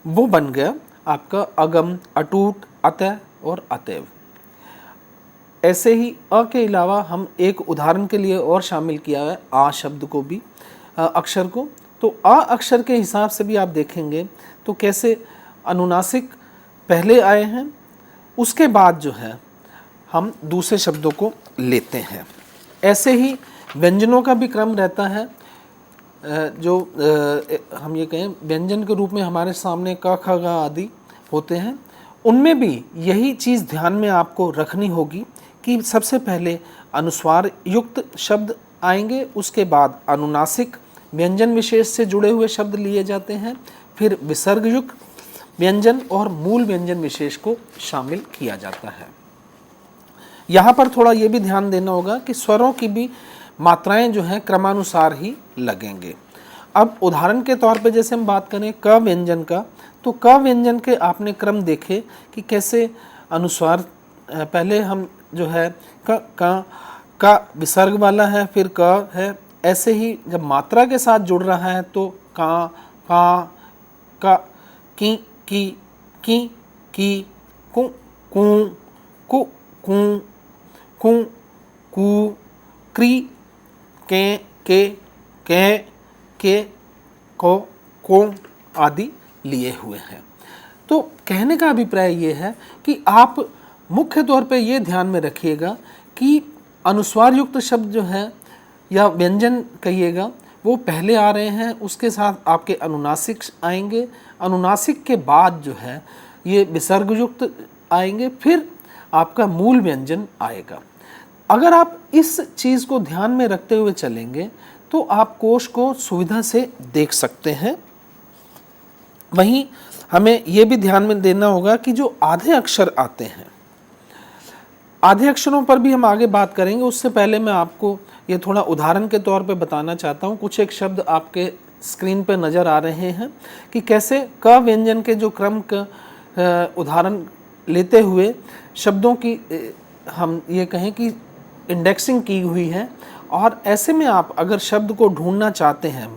Speaker 2: वो बन गया आपका अगम, अटूट, अतः और अतएव। ऐसे ही अ के अलावा हम एक उदाहरण के लिए और शामिल किया है आ शब्द को भी, अक्षर को। तो अ अक्षर के हिसाब से भी आप देखेंगे तो कैसे अनुनासिक पहले आए हैं, उसके बाद जो है हम दूसरे शब्दों को लेते हैं। ऐसे ही व्यंजनों का भी क्रम रहता है। जो हम ये कहें व्यंजन के रूप में हमारे सामने क ख ग आदि होते हैं, उनमें भी यही चीज़ ध्यान में आपको रखनी होगी कि सबसे पहले अनुस्वार युक्त शब्द आएंगे, उसके बाद अनुनासिक व्यंजन विशेष से जुड़े हुए शब्द लिए जाते हैं, फिर विसर्ग युक्त व्यंजन और मूल व्यंजन विशेष को शामिल किया जाता है। यहाँ पर थोड़ा ये भी ध्यान देना होगा कि स्वरों की भी मात्राएं जो हैं क्रमानुसार ही लगेंगे। अब उदाहरण के तौर पे जैसे हम बात करें क व्यंजन का, तो क व्यंजन के आपने क्रम देखे कि कैसे अनुस्वार पहले हम जो है का विसर्ग वाला है, फिर क है। ऐसे ही जब मात्रा के साथ जुड़ रहा है तो का की कु कु कु कु कु क्री के को आदि लिए हुए हैं। तो कहने का अभिप्राय ये है कि आप मुख्य तौर पे ये ध्यान में रखिएगा कि अनुस्वार युक्त शब्द जो है या व्यंजन कहिएगा वो पहले आ रहे हैं, उसके साथ आपके अनुनासिक आएंगे, अनुनासिक के बाद जो है ये विसर्ग युक्त आएंगे, फिर आपका मूल व्यंजन आएगा। अगर आप इस चीज़ को ध्यान में रखते हुए चलेंगे तो आप कोश को सुविधा से देख सकते हैं। वहीं हमें ये भी ध्यान में देना होगा कि जो आधे अक्षर आते हैं, आधे अक्षरों पर भी हम आगे बात करेंगे, उससे पहले मैं आपको ये थोड़ा उदाहरण के तौर पे बताना चाहता हूँ। कुछ एक शब्द आपके स्क्रीन पे नज़र आ रहे हैं कि कैसे क व्यंजन के जो क्रम का उदाहरण लेते हुए शब्दों की हम ये कहें कि इंडेक्सिंग की हुई है। और ऐसे में आप अगर शब्द को ढूंढना चाहते हैं,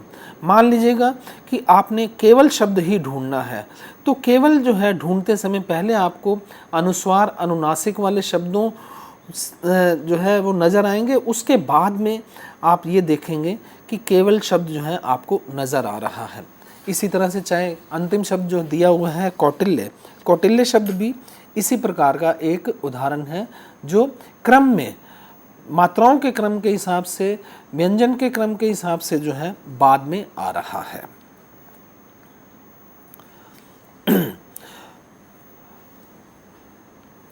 Speaker 2: मान लीजिएगा कि आपने केवल शब्द ही ढूंढना है, तो केवल जो है ढूंढते समय पहले आपको अनुस्वार अनुनासिक वाले शब्दों जो है वो नज़र आएंगे, उसके बाद में आप ये देखेंगे कि केवल शब्द जो है आपको नज़र आ रहा है। इसी तरह से चाहे अंतिम शब्द जो दिया हुआ है कौटिल्य, कौटिल्य शब्द भी इसी प्रकार का एक उदाहरण है जो क्रम में मात्राओं के क्रम के हिसाब से, व्यंजन के क्रम के हिसाब से जो है बाद में आ रहा है।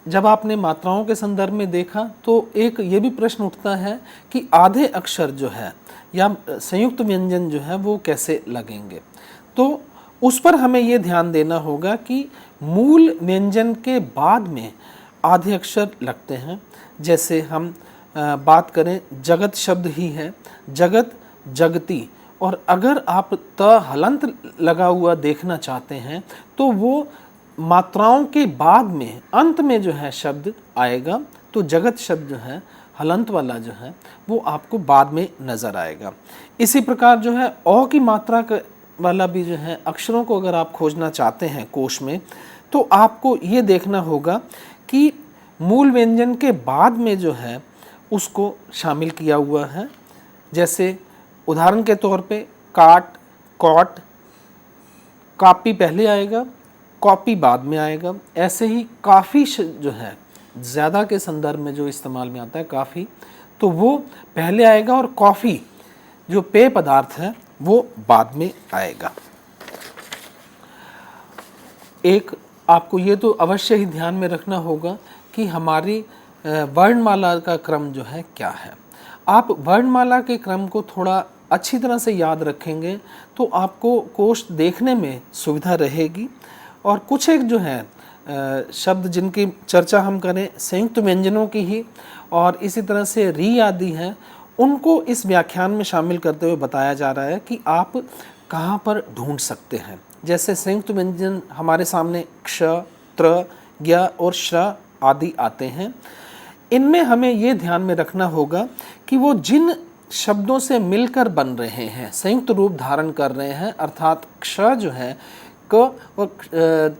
Speaker 2: जब आपने मात्राओं के संदर्भ में देखा तो एक ये भी प्रश्न उठता है कि आधे अक्षर जो है या संयुक्त व्यंजन जो है वो कैसे लगेंगे। तो उस पर हमें ये ध्यान देना होगा कि मूल व्यंजन के बाद में आधे अक्षर लगते हैं। जैसे हम बात करें, जगत शब्द ही है, जगत, जगती, और अगर आप त हलंत लगा हुआ देखना चाहते हैं तो वो मात्राओं के बाद में अंत में जो है शब्द आएगा, तो जगत शब्द जो है हलंत वाला जो है वो आपको बाद में नज़र आएगा। इसी प्रकार जो है औ की मात्रा वाला भी जो है अक्षरों को अगर आप खोजना चाहते हैं कोश में, तो आपको ये देखना होगा कि मूल व्यंजन के बाद में जो है उसको शामिल किया हुआ है। जैसे उदाहरण के तौर पे काट, कॉट, कापी पहले आएगा, कॉपी बाद में आएगा। ऐसे ही काफ़ी जो है ज़्यादा के संदर्भ में जो इस्तेमाल में आता है काफ़ी, तो वो पहले आएगा और कॉफ़ी जो पेय पदार्थ है वो बाद में आएगा। एक आपको ये तो अवश्य ही ध्यान में रखना होगा कि हमारी वर्णमाला का क्रम जो है क्या है। आप वर्णमाला के क्रम को थोड़ा अच्छी तरह से याद रखेंगे तो आपको कोश देखने में सुविधा रहेगी। और कुछ एक जो है शब्द जिनकी चर्चा हम करें संयुक्त व्यंजनों की ही, और इसी तरह से री आदि हैं, उनको इस व्याख्यान में शामिल करते हुए बताया जा रहा है कि आप कहाँ पर ढूंढ सकते हैं। जैसे संयुक्त व्यंजन हमारे सामने क्ष, त्र, ज्ञ और श्र आदि आते हैं। इनमें हमें ये ध्यान में रखना होगा कि वो जिन शब्दों से मिलकर बन रहे हैं, संयुक्त रूप धारण कर रहे हैं, अर्थात क्ष जो है क और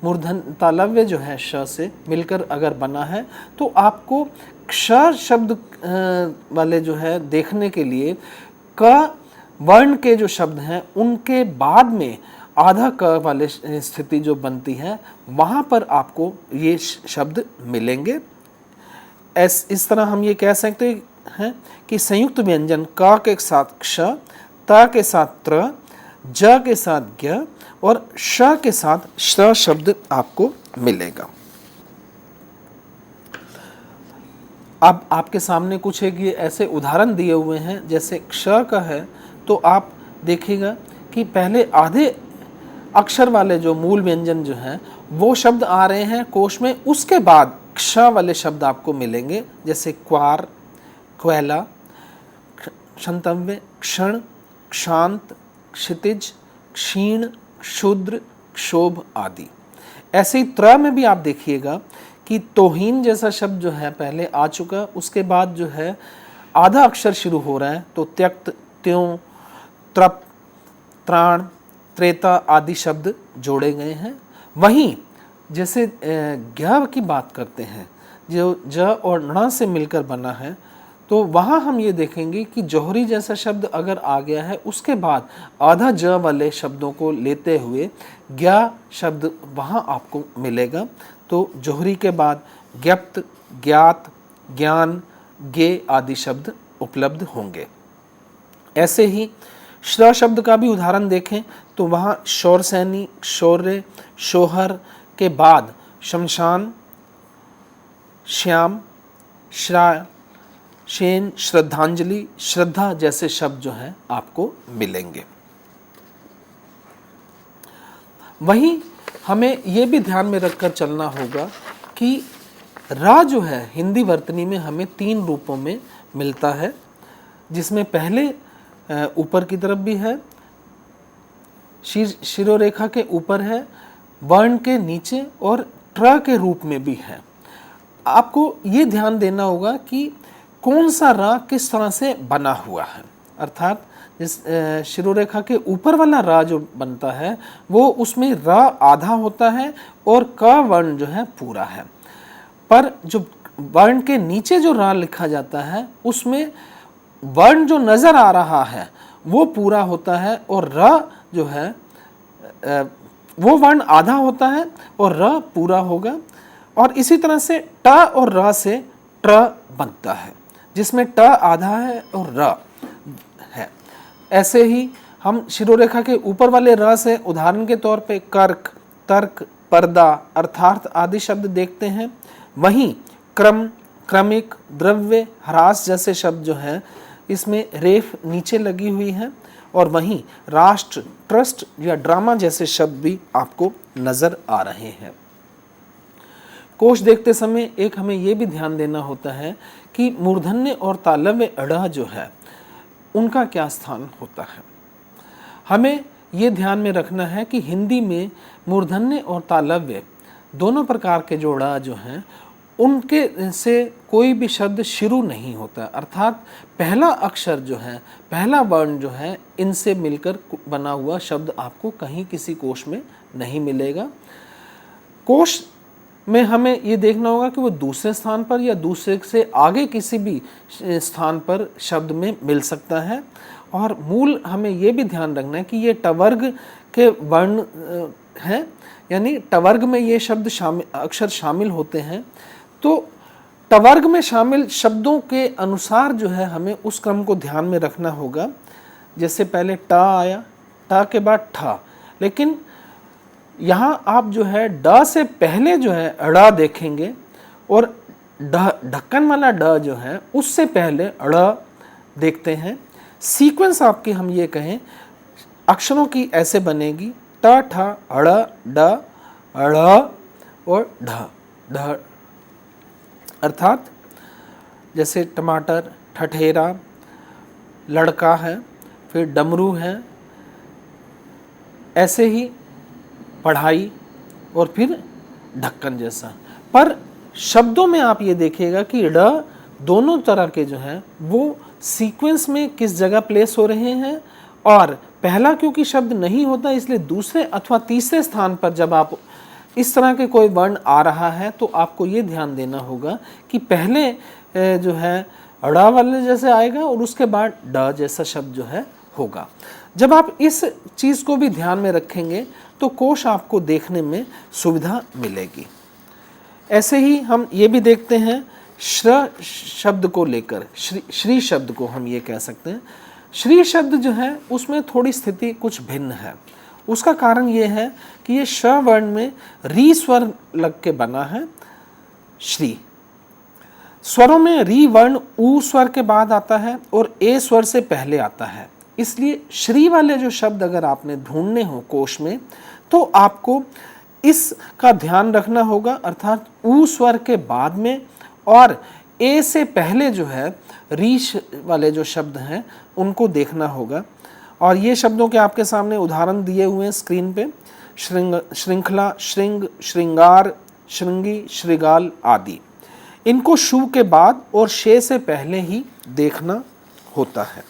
Speaker 2: मूर्धन तालव्य जो है श से मिलकर अगर बना है, तो आपको क्ष शब्द वाले जो है देखने के लिए क वर्ण के जो शब्द हैं उनके बाद में आधा क वाले स्थिति जो बनती है वहाँ पर आपको ये शब्द मिलेंगे। इस तरह हम ये कह सकते हैं कि संयुक्त व्यंजन क के साथ क्ष, त के साथ त्र, ज के साथ ज्ञ और श के साथ श्र शब्द आपको मिलेगा। अब आपके सामने कुछ एक ये ऐसे उदाहरण दिए हुए हैं। जैसे क्ष का है तो आप देखिएगा कि पहले आधे अक्षर वाले जो मूल व्यंजन जो हैं वो शब्द आ रहे हैं कोश में, उसके बाद क्ष वाले शब्द आपको मिलेंगे। जैसे क्वार, क्वेला, क्षंतव्य, क्षण, क्षांत, क्षितिज, क्षीण, क्षुद्र, क्षोभ आदि। ऐसे ही त्र में भी आप देखिएगा कि तोहीन जैसा शब्द जो है पहले आ चुका, उसके बाद जो है आधा अक्षर शुरू हो रहा है, तो त्यक्त, त्यों, त्रप, त्राण, त्रेता आदि शब्द जोड़े गए हैं। वहीं जैसे ज्ञ की बात करते हैं जो ज और ण से मिलकर बना है, तो वहाँ हम ये देखेंगे कि जौहरी जैसा शब्द अगर आ गया है उसके बाद आधा ज वाले शब्दों को लेते हुए ज्ञ शब्द वहाँ आपको मिलेगा। तो जौहरी के बाद ज्ञप्त, ज्ञात, ज्ञान, ज्ञे आदि शब्द उपलब्ध होंगे। ऐसे ही श्र शब्द का भी उदाहरण देखें तो वहाँ शौरसैनी, शौर्य, शोहर के बाद शमशान, श्याम, श्रा, शेन, श्रद्धांजलि, श्रद्धा जैसे शब्द जो हैं आपको मिलेंगे। वहीं हमें ये भी ध्यान में रखकर चलना होगा कि रा जो है हिंदी वर्तनी में हमें 3 रूपों में मिलता है, जिसमें पहले ऊपर की तरफ भी है, शिरोरेखा के ऊपर है, वर्ण के नीचे और ट्र के रूप में भी है। आपको ये ध्यान देना होगा कि कौन सा रा किस तरह से बना हुआ है, अर्थात जिस शिरोरेखा के ऊपर वाला रा जो बनता है वो उसमें रा आधा होता है और क वर्ण जो है पूरा है, पर जो वर्ण के नीचे जो रा लिखा जाता है उसमें वर्ण जो नज़र आ रहा है वो पूरा होता है और र जो है वो वर्ण आधा होता है और र पूरा होगा। और इसी तरह से ट और र से ट्र बनता है, जिसमें ट आधा है और र है। ऐसे ही हम शिरोरेखा के ऊपर वाले र से उदाहरण के तौर पे कर्क, तर्क, पर्दा, अर्थार्थ आदि शब्द देखते हैं, वहीं क्रम, क्रमिक, द्रव्य, ह्रास जैसे शब्द जो हैं इसमें रेफ नीचे लगी हुई है। और वहीं राष्ट्र, ट्रस्ट या ड्रामा जैसे शब्द भी आपको नजर आ रहे हैं। कोश देखते समय एक हमें यह भी ध्यान देना होता है कि मूर्धन्य और तालव्य अड़ा जो है उनका क्या स्थान होता है। हमें ये ध्यान में रखना है कि हिंदी में मूर्धन्य और तालव्य दोनों प्रकार के जो अड़ा जो हैं उनके से कोई भी शब्द शुरू नहीं होता, अर्थात पहला अक्षर जो है, पहला वर्ण जो है, इनसे मिलकर बना हुआ शब्द आपको कहीं किसी कोश में नहीं मिलेगा। कोश में हमें ये देखना होगा कि वो दूसरे स्थान पर या दूसरे से आगे किसी भी स्थान पर शब्द में मिल सकता है। और मूल हमें ये भी ध्यान रखना है कि ये टवर्ग के वर्ण हैं, यानी टवर्ग में ये शब्द अक्षर शामिल होते हैं। तो टवर्ग में शामिल शब्दों के अनुसार जो है हमें उस क्रम को ध्यान में रखना होगा। जैसे पहले ट आया, ट के बाद ठ, लेकिन यहाँ आप जो है ड से पहले जो है अड़ा देखेंगे और ढक्कन वाला ड जो है उससे पहले अड़ देखते हैं। सीक्वेंस आपकी हम ये कहें अक्षरों की ऐसे बनेगी ट ठ अड़ ड अड़ और ढ ढ, अर्थात जैसे टमाटर, ठठेरा, लड़का है, फिर डमरू है, ऐसे ही पढ़ाई और फिर ढक्कन जैसा। पर शब्दों में आप ये देखिएगा कि ड दोनों तरह के जो हैं वो सीक्वेंस में किस जगह प्लेस हो रहे हैं। और पहला क्योंकि शब्द नहीं होता इसलिए दूसरे अथवा तीसरे स्थान पर जब आप इस तरह के कोई वर्ण आ रहा है तो आपको ये ध्यान देना होगा कि पहले जो है अड़ा वाले जैसे आएगा और उसके बाद ड जैसा शब्द जो है होगा। जब आप इस चीज़ को भी ध्यान में रखेंगे तो कोश आपको देखने में सुविधा मिलेगी। ऐसे ही हम ये भी देखते हैं श्र शब्द को लेकर, श्री शब्द को हम ये कह सकते हैं। श्री शब्द जो है उसमें थोड़ी स्थिति कुछ भिन्न है। उसका कारण ये है कि ये श वर्ण में री स्वर लग के बना है। श्री स्वरों में री वर्ण ऊ स्वर के बाद आता है और ए स्वर से पहले आता है। इसलिए श्री वाले जो शब्द अगर आपने ढूंढने हो कोश में तो आपको इसका ध्यान रखना होगा, अर्थात ऊ स्वर के बाद में और ए से पहले जो है री वाले जो शब्द हैं उनको देखना होगा। और ये शब्दों के आपके सामने उदाहरण दिए हुए हैं स्क्रीन पे, श्रृंखला, श्रृंग, श्रृंगार, श्रृंगी, श्रृगाल आदि। इनको शु के बाद और शे से पहले ही देखना होता है।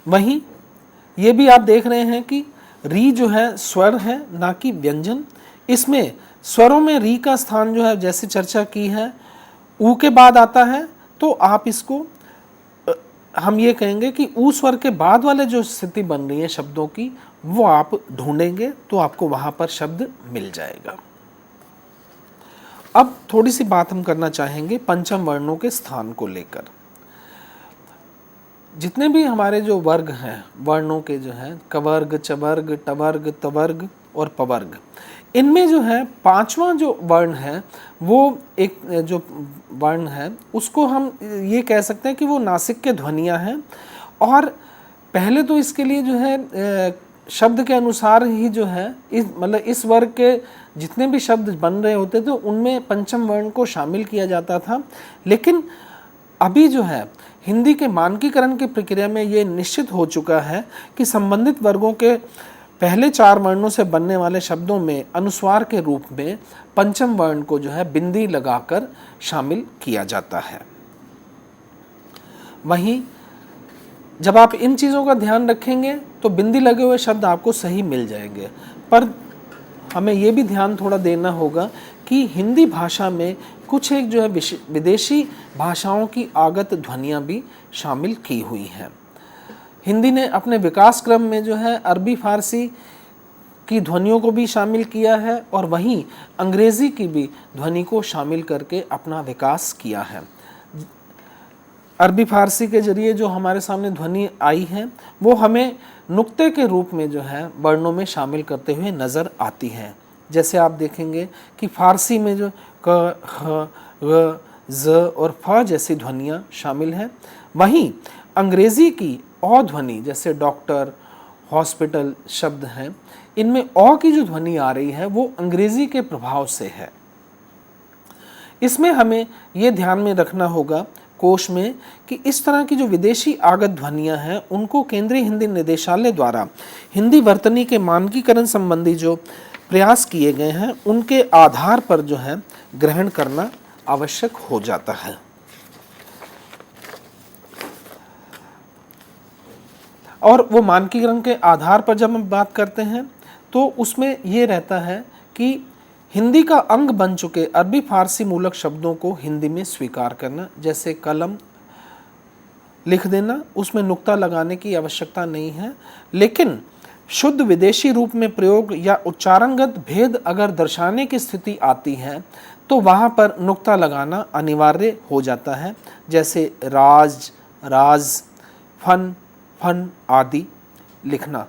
Speaker 2: वहीं ये भी आप देख रहे हैं कि री जो है स्वर है ना कि व्यंजन। इसमें स्वरों में री का स्थान जो है जैसे चर्चा की है ऊ के बाद आता है, तो आप इसको हम ये कहेंगे कि ऊ स्वर के बाद वाले जो स्थिति बन रही है शब्दों की वो आप ढूंढेंगे तो आपको वहां पर शब्द मिल जाएगा। अब थोड़ी सी बात हम करना चाहेंगे पंचम वर्णों के स्थान को लेकर। जितने भी हमारे जो वर्ग हैं वर्णों के जो हैं कवर्ग, चवर्ग, टवर्ग, तवर्ग और पवर्ग, इनमें जो है पांचवा जो वर्ण है वो एक जो वर्ण है उसको हम ये कह सकते हैं कि वो नासिक के ध्वनियाँ हैं। और पहले तो इसके लिए जो है शब्द के अनुसार ही जो है मतलब इस वर्ग के जितने भी शब्द बन रहे होते थे उनमें पंचम वर्ण को शामिल किया जाता था। लेकिन अभी जो है हिंदी के मानकीकरण की प्रक्रिया में ये निश्चित हो चुका है कि संबंधित वर्गों के पहले चार वर्णों से बनने वाले शब्दों में अनुस्वार के रूप में पंचम वर्ण को जो है बिंदी लगाकर शामिल किया जाता है। वहीं जब आप इन चीज़ों का ध्यान रखेंगे तो बिंदी लगे हुए शब्द आपको सही मिल जाएंगे। पर हमें ये भी ध्यान थोड़ा देना होगा कि हिंदी भाषा में कुछ एक जो है विदेशी भाषाओं की आगत ध्वनियाँ भी शामिल की हुई हैं। हिंदी ने अपने विकास क्रम में जो है अरबी फारसी की ध्वनियों को भी शामिल किया है और वहीं अंग्रेज़ी की भी ध्वनि को शामिल करके अपना विकास किया है। अरबी फारसी के जरिए जो हमारे सामने ध्वनि आई है वो हमें नुक्ते के रूप में जो है वर्णों में शामिल करते हुए नज़र आती है। जैसे आप देखेंगे कि फारसी में जो क, ख, ग, ज और फ जैसी ध्वनियाँ शामिल हैं, वहीं अंग्रेज़ी की औ ध्वनि जैसे डॉक्टर, हॉस्पिटल शब्द हैं, इनमें औ की जो ध्वनि आ रही है वो अंग्रेज़ी के प्रभाव से है। इसमें हमें ये ध्यान में रखना होगा कोश में कि इस तरह की जो विदेशी आगत ध्वनियाँ हैं उनको केंद्रीय हिंदी निदेशालय द्वारा हिंदी वर्तनी के मानकीकरण संबंधी जो प्रयास किए गए हैं उनके आधार पर जो है ग्रहण करना आवश्यक हो जाता है। और वो मानकीकरण के आधार पर जब हम बात करते हैं तो उसमें ये रहता है कि हिंदी का अंग बन चुके अरबी फारसी मूलक शब्दों को हिंदी में स्वीकार करना, जैसे कलम लिख देना, उसमें नुक्ता लगाने की आवश्यकता नहीं है, लेकिन शुद्ध विदेशी रूप में प्रयोग या उच्चारणगत भेद अगर दर्शाने की स्थिति आती है तो वहाँ पर नुक्ता लगाना अनिवार्य हो जाता है, जैसे राज, राज, फन, फन आदि लिखना।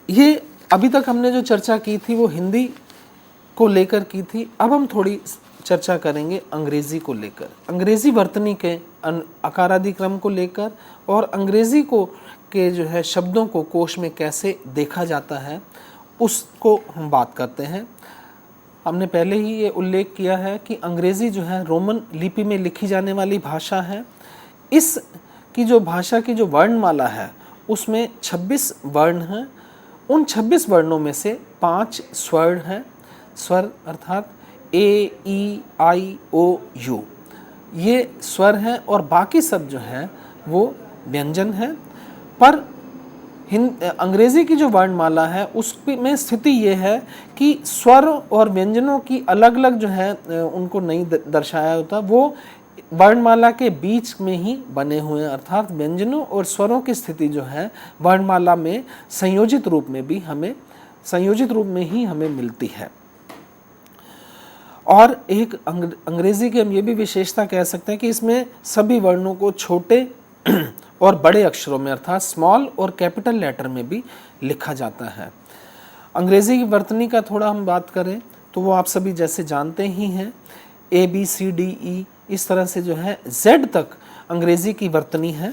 Speaker 2: ये अभी तक हमने जो चर्चा की थी वो हिंदी को लेकर की थी। अब हम थोड़ी चर्चा करेंगे अंग्रेज़ी को लेकर, अंग्रेज़ी वर्तनी के आकारादि क्रम को लेकर और अंग्रेज़ी को के जो है शब्दों को कोश में कैसे देखा जाता है उसको हम बात करते हैं। हमने पहले ही ये उल्लेख किया है कि अंग्रेज़ी जो है रोमन लिपि में लिखी जाने वाली भाषा है। इस की जो भाषा की जो वर्णमाला है उसमें 26 वर्ण हैं। उन 26 वर्णों में से 5 स्वर हैं, स्वर अर्थात ए, ई, आई, ओ, यू, ये स्वर हैं और बाकी सब जो है वो व्यंजन हैं। पर अंग्रेज़ी की जो वर्णमाला है उसमें स्थिति ये है कि स्वर और व्यंजनों की अलग अलग जो है उनको नहीं दर्शाया होता, वो वर्णमाला के बीच में ही बने हुए हैं, अर्थात व्यंजनों और स्वरों की स्थिति जो है वर्णमाला में संयोजित रूप में ही हमें मिलती है। और एक अंग्रेज़ी की हम ये भी विशेषता कह सकते हैं कि इसमें सभी वर्णों को छोटे और बड़े अक्षरों में अर्थात स्मॉल और कैपिटल लेटर में भी लिखा जाता है। अंग्रेज़ी की वर्तनी का थोड़ा हम बात करें तो वो आप सभी जैसे जानते ही हैं, ए, बी, सी, डी, ई, इस तरह से जो है Z तक अंग्रेज़ी की वर्तनी है।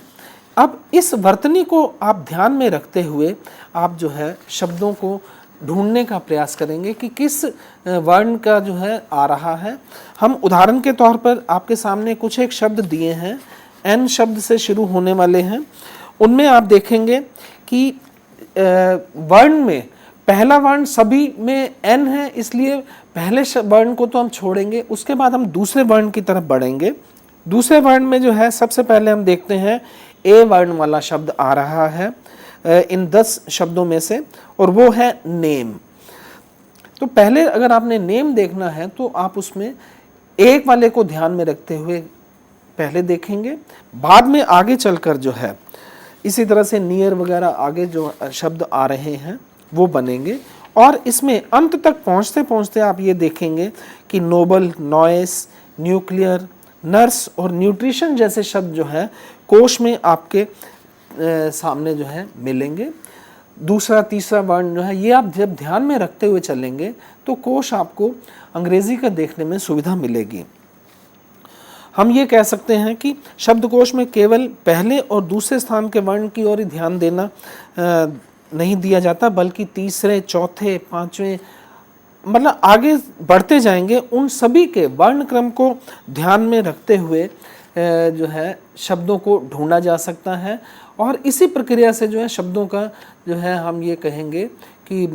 Speaker 2: अब इस वर्तनी को आप ध्यान में रखते हुए आप जो है शब्दों को ढूंढने का प्रयास करेंगे कि किस वर्ण का जो है आ रहा है। हम उदाहरण के तौर पर आपके सामने कुछ एक शब्द दिए हैं, N शब्द से शुरू होने वाले हैं। उनमें आप देखेंगे कि वर्ण में पहला वर्ण सभी में N है, इसलिए पहले वर्ण को तो हम छोड़ेंगे, उसके बाद हम दूसरे वर्ण की तरफ बढ़ेंगे। दूसरे वर्ण में जो है सबसे पहले हम देखते हैं ए वर्ण वाला शब्द आ रहा है इन 10 शब्दों में से, और वो है नेम। तो पहले अगर आपने नेम देखना है तो आप उसमें एक वाले को ध्यान में रखते हुए पहले देखेंगे, बाद में आगे चलकर जो है इसी तरह से नियर वगैरह आगे जो शब्द आ रहे हैं वो बनेंगे। और इसमें अंत तक पहुंचते पहुंचते आप ये देखेंगे कि नोबल, नॉइस, न्यूक्लियर, नर्स और न्यूट्रिशन जैसे शब्द जो है कोश में आपके सामने जो है मिलेंगे। दूसरा तीसरा वर्ण जो है ये आप जब ध्यान में रखते हुए चलेंगे तो कोश आपको अंग्रेज़ी का देखने में सुविधा मिलेगी। हम ये कह सकते हैं कि शब्दकोश में केवल पहले और दूसरे स्थान के वर्ण की ओर ही ध्यान देना नहीं दिया जाता, बल्कि तीसरे, चौथे, पांचवें मतलब आगे बढ़ते जाएंगे उन सभी के वर्ण क्रम को ध्यान में रखते हुए जो है शब्दों को ढूंढा जा सकता है। और इसी प्रक्रिया से जो है शब्दों का जो है हम ये कहेंगे कि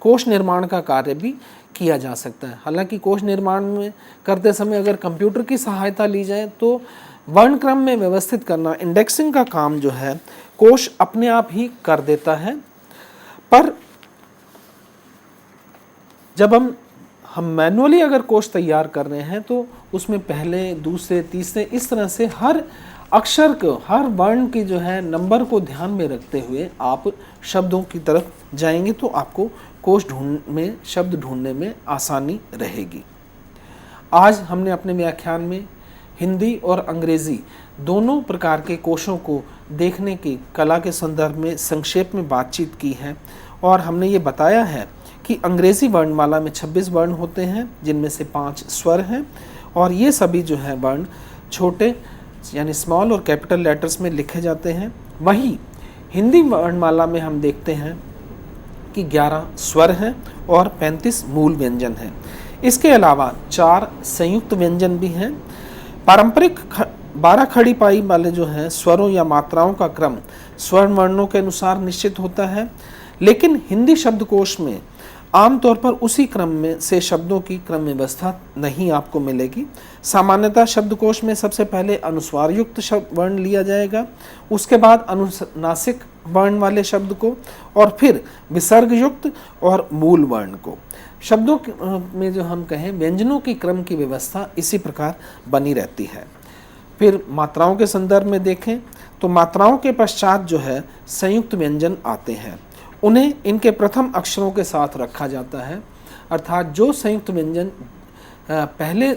Speaker 2: कोश निर्माण का कार्य भी किया जा सकता है। हालांकि कोश निर्माण में करते समय अगर कंप्यूटर की सहायता ली जाए तो वर्ण क्रम में व्यवस्थित करना, इंडेक्सिंग का काम जो है कोश अपने आप ही कर देता है। पर जब हम मैनुअली अगर कोश तैयार कर रहे हैं तो उसमें पहले, दूसरे, तीसरे इस तरह से हर अक्षर को, हर वर्ण की जो है नंबर को ध्यान में रखते हुए आप शब्दों की तरफ जाएंगे तो आपको कोश शब्द ढूंढने में आसानी रहेगी। आज हमने अपने व्याख्यान में हिंदी और अंग्रेज़ी दोनों प्रकार के कोशों को देखने की कला के संदर्भ में संक्षेप में बातचीत की है। और हमने ये बताया है कि अंग्रेज़ी वर्णमाला में 26 वर्ण होते हैं, जिनमें से 5 स्वर हैं, और ये सभी जो है वर्ण छोटे यानी स्मॉल और कैपिटल लेटर्स में लिखे जाते हैं। वहीं हिंदी वर्णमाला में हम देखते हैं कि 11 स्वर हैं और 35 मूल व्यंजन हैं। इसके अलावा 4 संयुक्त व्यंजन भी हैं। पारंपरिक 12 खड़ी पाई वाले जो हैं स्वरों या मात्राओं का क्रम स्वर्ण वर्णों के अनुसार निश्चित होता है, लेकिन हिंदी शब्दकोश में आमतौर पर उसी क्रम में से शब्दों की क्रम व्यवस्था नहीं आपको मिलेगी। सामान्यतः शब्दकोश में सबसे पहले अनुस्वार युक्त वर्ण लिया जाएगा, उसके बाद अनुनासिक वर्ण वाले शब्द को, और फिर विसर्ग युक्त और मूल वर्ण को। शब्दों में जो हम कहें व्यंजनों की क्रम की व्यवस्था इसी प्रकार बनी रहती है। फिर मात्राओं के संदर्भ में देखें तो मात्राओं के पश्चात जो है संयुक्त व्यंजन आते हैं। उन्हें इनके प्रथम अक्षरों के साथ रखा जाता है, अर्थात जो संयुक्त व्यंजन पहले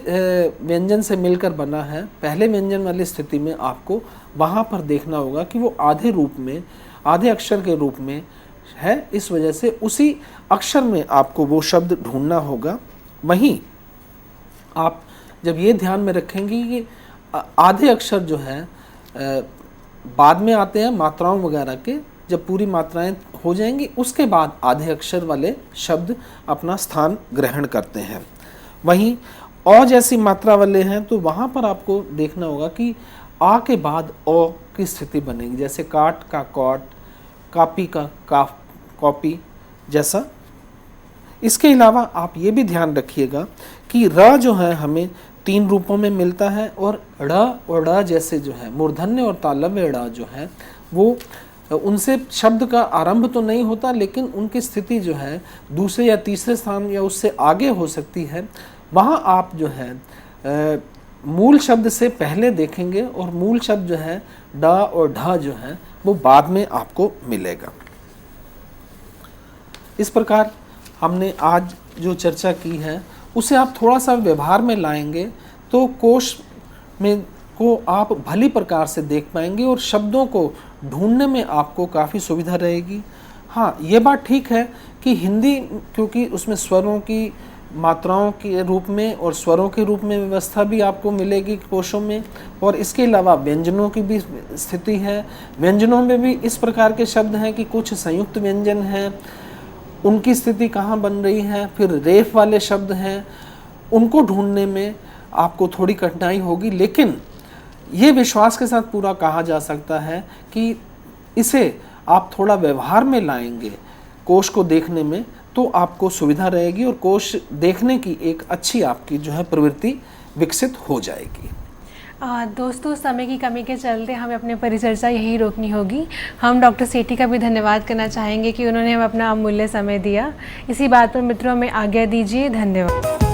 Speaker 2: व्यंजन से मिलकर बना है, पहले व्यंजन वाली स्थिति में आपको वहाँ पर देखना होगा कि वो आधे रूप में, आधे अक्षर के रूप में है। इस वजह से उसी अक्षर में आपको वो शब्द ढूंढना होगा। वहीं आप जब ये ध्यान में रखेंगे कि आधे अक्षर जो है बाद में आते हैं मात्राओं वगैरह के, जब पूरी मात्राएं हो जाएंगी उसके बाद आधे अक्षर वाले शब्द अपना स्थान ग्रहण करते हैं। वहीं अ जैसी मात्रा वाले हैं तो वहाँ पर आपको देखना होगा कि आ के बाद अ की स्थिति बनेगी, जैसे काट का कॉट, कापी का काफ, कॉपी जैसा। इसके अलावा आप ये भी ध्यान रखिएगा कि र जो है हमें 3 रूपों में मिलता है, और ड़ और ड़ जैसे जो है मूर्धन्य और तालव्य ड़ जो है वो उनसे शब्द का आरंभ तो नहीं होता, लेकिन उनकी स्थिति जो है दूसरे या तीसरे स्थान या उससे आगे हो सकती है। वहाँ आप जो है मूल शब्द से पहले देखेंगे और मूल शब्द जो है ड और ढ जो है वो बाद में आपको मिलेगा। इस प्रकार हमने आज जो चर्चा की है उसे आप थोड़ा सा व्यवहार में लाएंगे तो कोश में को आप भली प्रकार से देख पाएंगे और शब्दों को ढूंढने में आपको काफ़ी सुविधा रहेगी। हाँ, ये बात ठीक है कि हिंदी क्योंकि उसमें स्वरों की मात्राओं के रूप में और स्वरों के रूप में व्यवस्था भी आपको मिलेगी कोशों में, और इसके अलावा व्यंजनों की भी स्थिति है। व्यंजनों में भी इस प्रकार के शब्द हैं कि कुछ संयुक्त व्यंजन हैं, उनकी स्थिति कहाँ बन रही है, फिर रेफ वाले शब्द हैं, उनको ढूंढने में आपको थोड़ी कठिनाई होगी, लेकिन ये विश्वास के साथ पूरा कहा जा सकता है कि इसे आप थोड़ा व्यवहार में लाएंगे कोश को देखने में तो आपको सुविधा रहेगी और कोश देखने की एक अच्छी आपकी जो है प्रवृत्ति विकसित हो जाएगी।
Speaker 1: दोस्तों, समय की कमी के चलते हमें अपनी परिचर्चा यहीं रोकनी होगी। हम डॉक्टर सेठी का भी धन्यवाद करना चाहेंगे कि उन्होंने हमें अपना अमूल्य समय दिया। इसी बात पर मित्रों में आज्ञा दीजिए। धन्यवाद।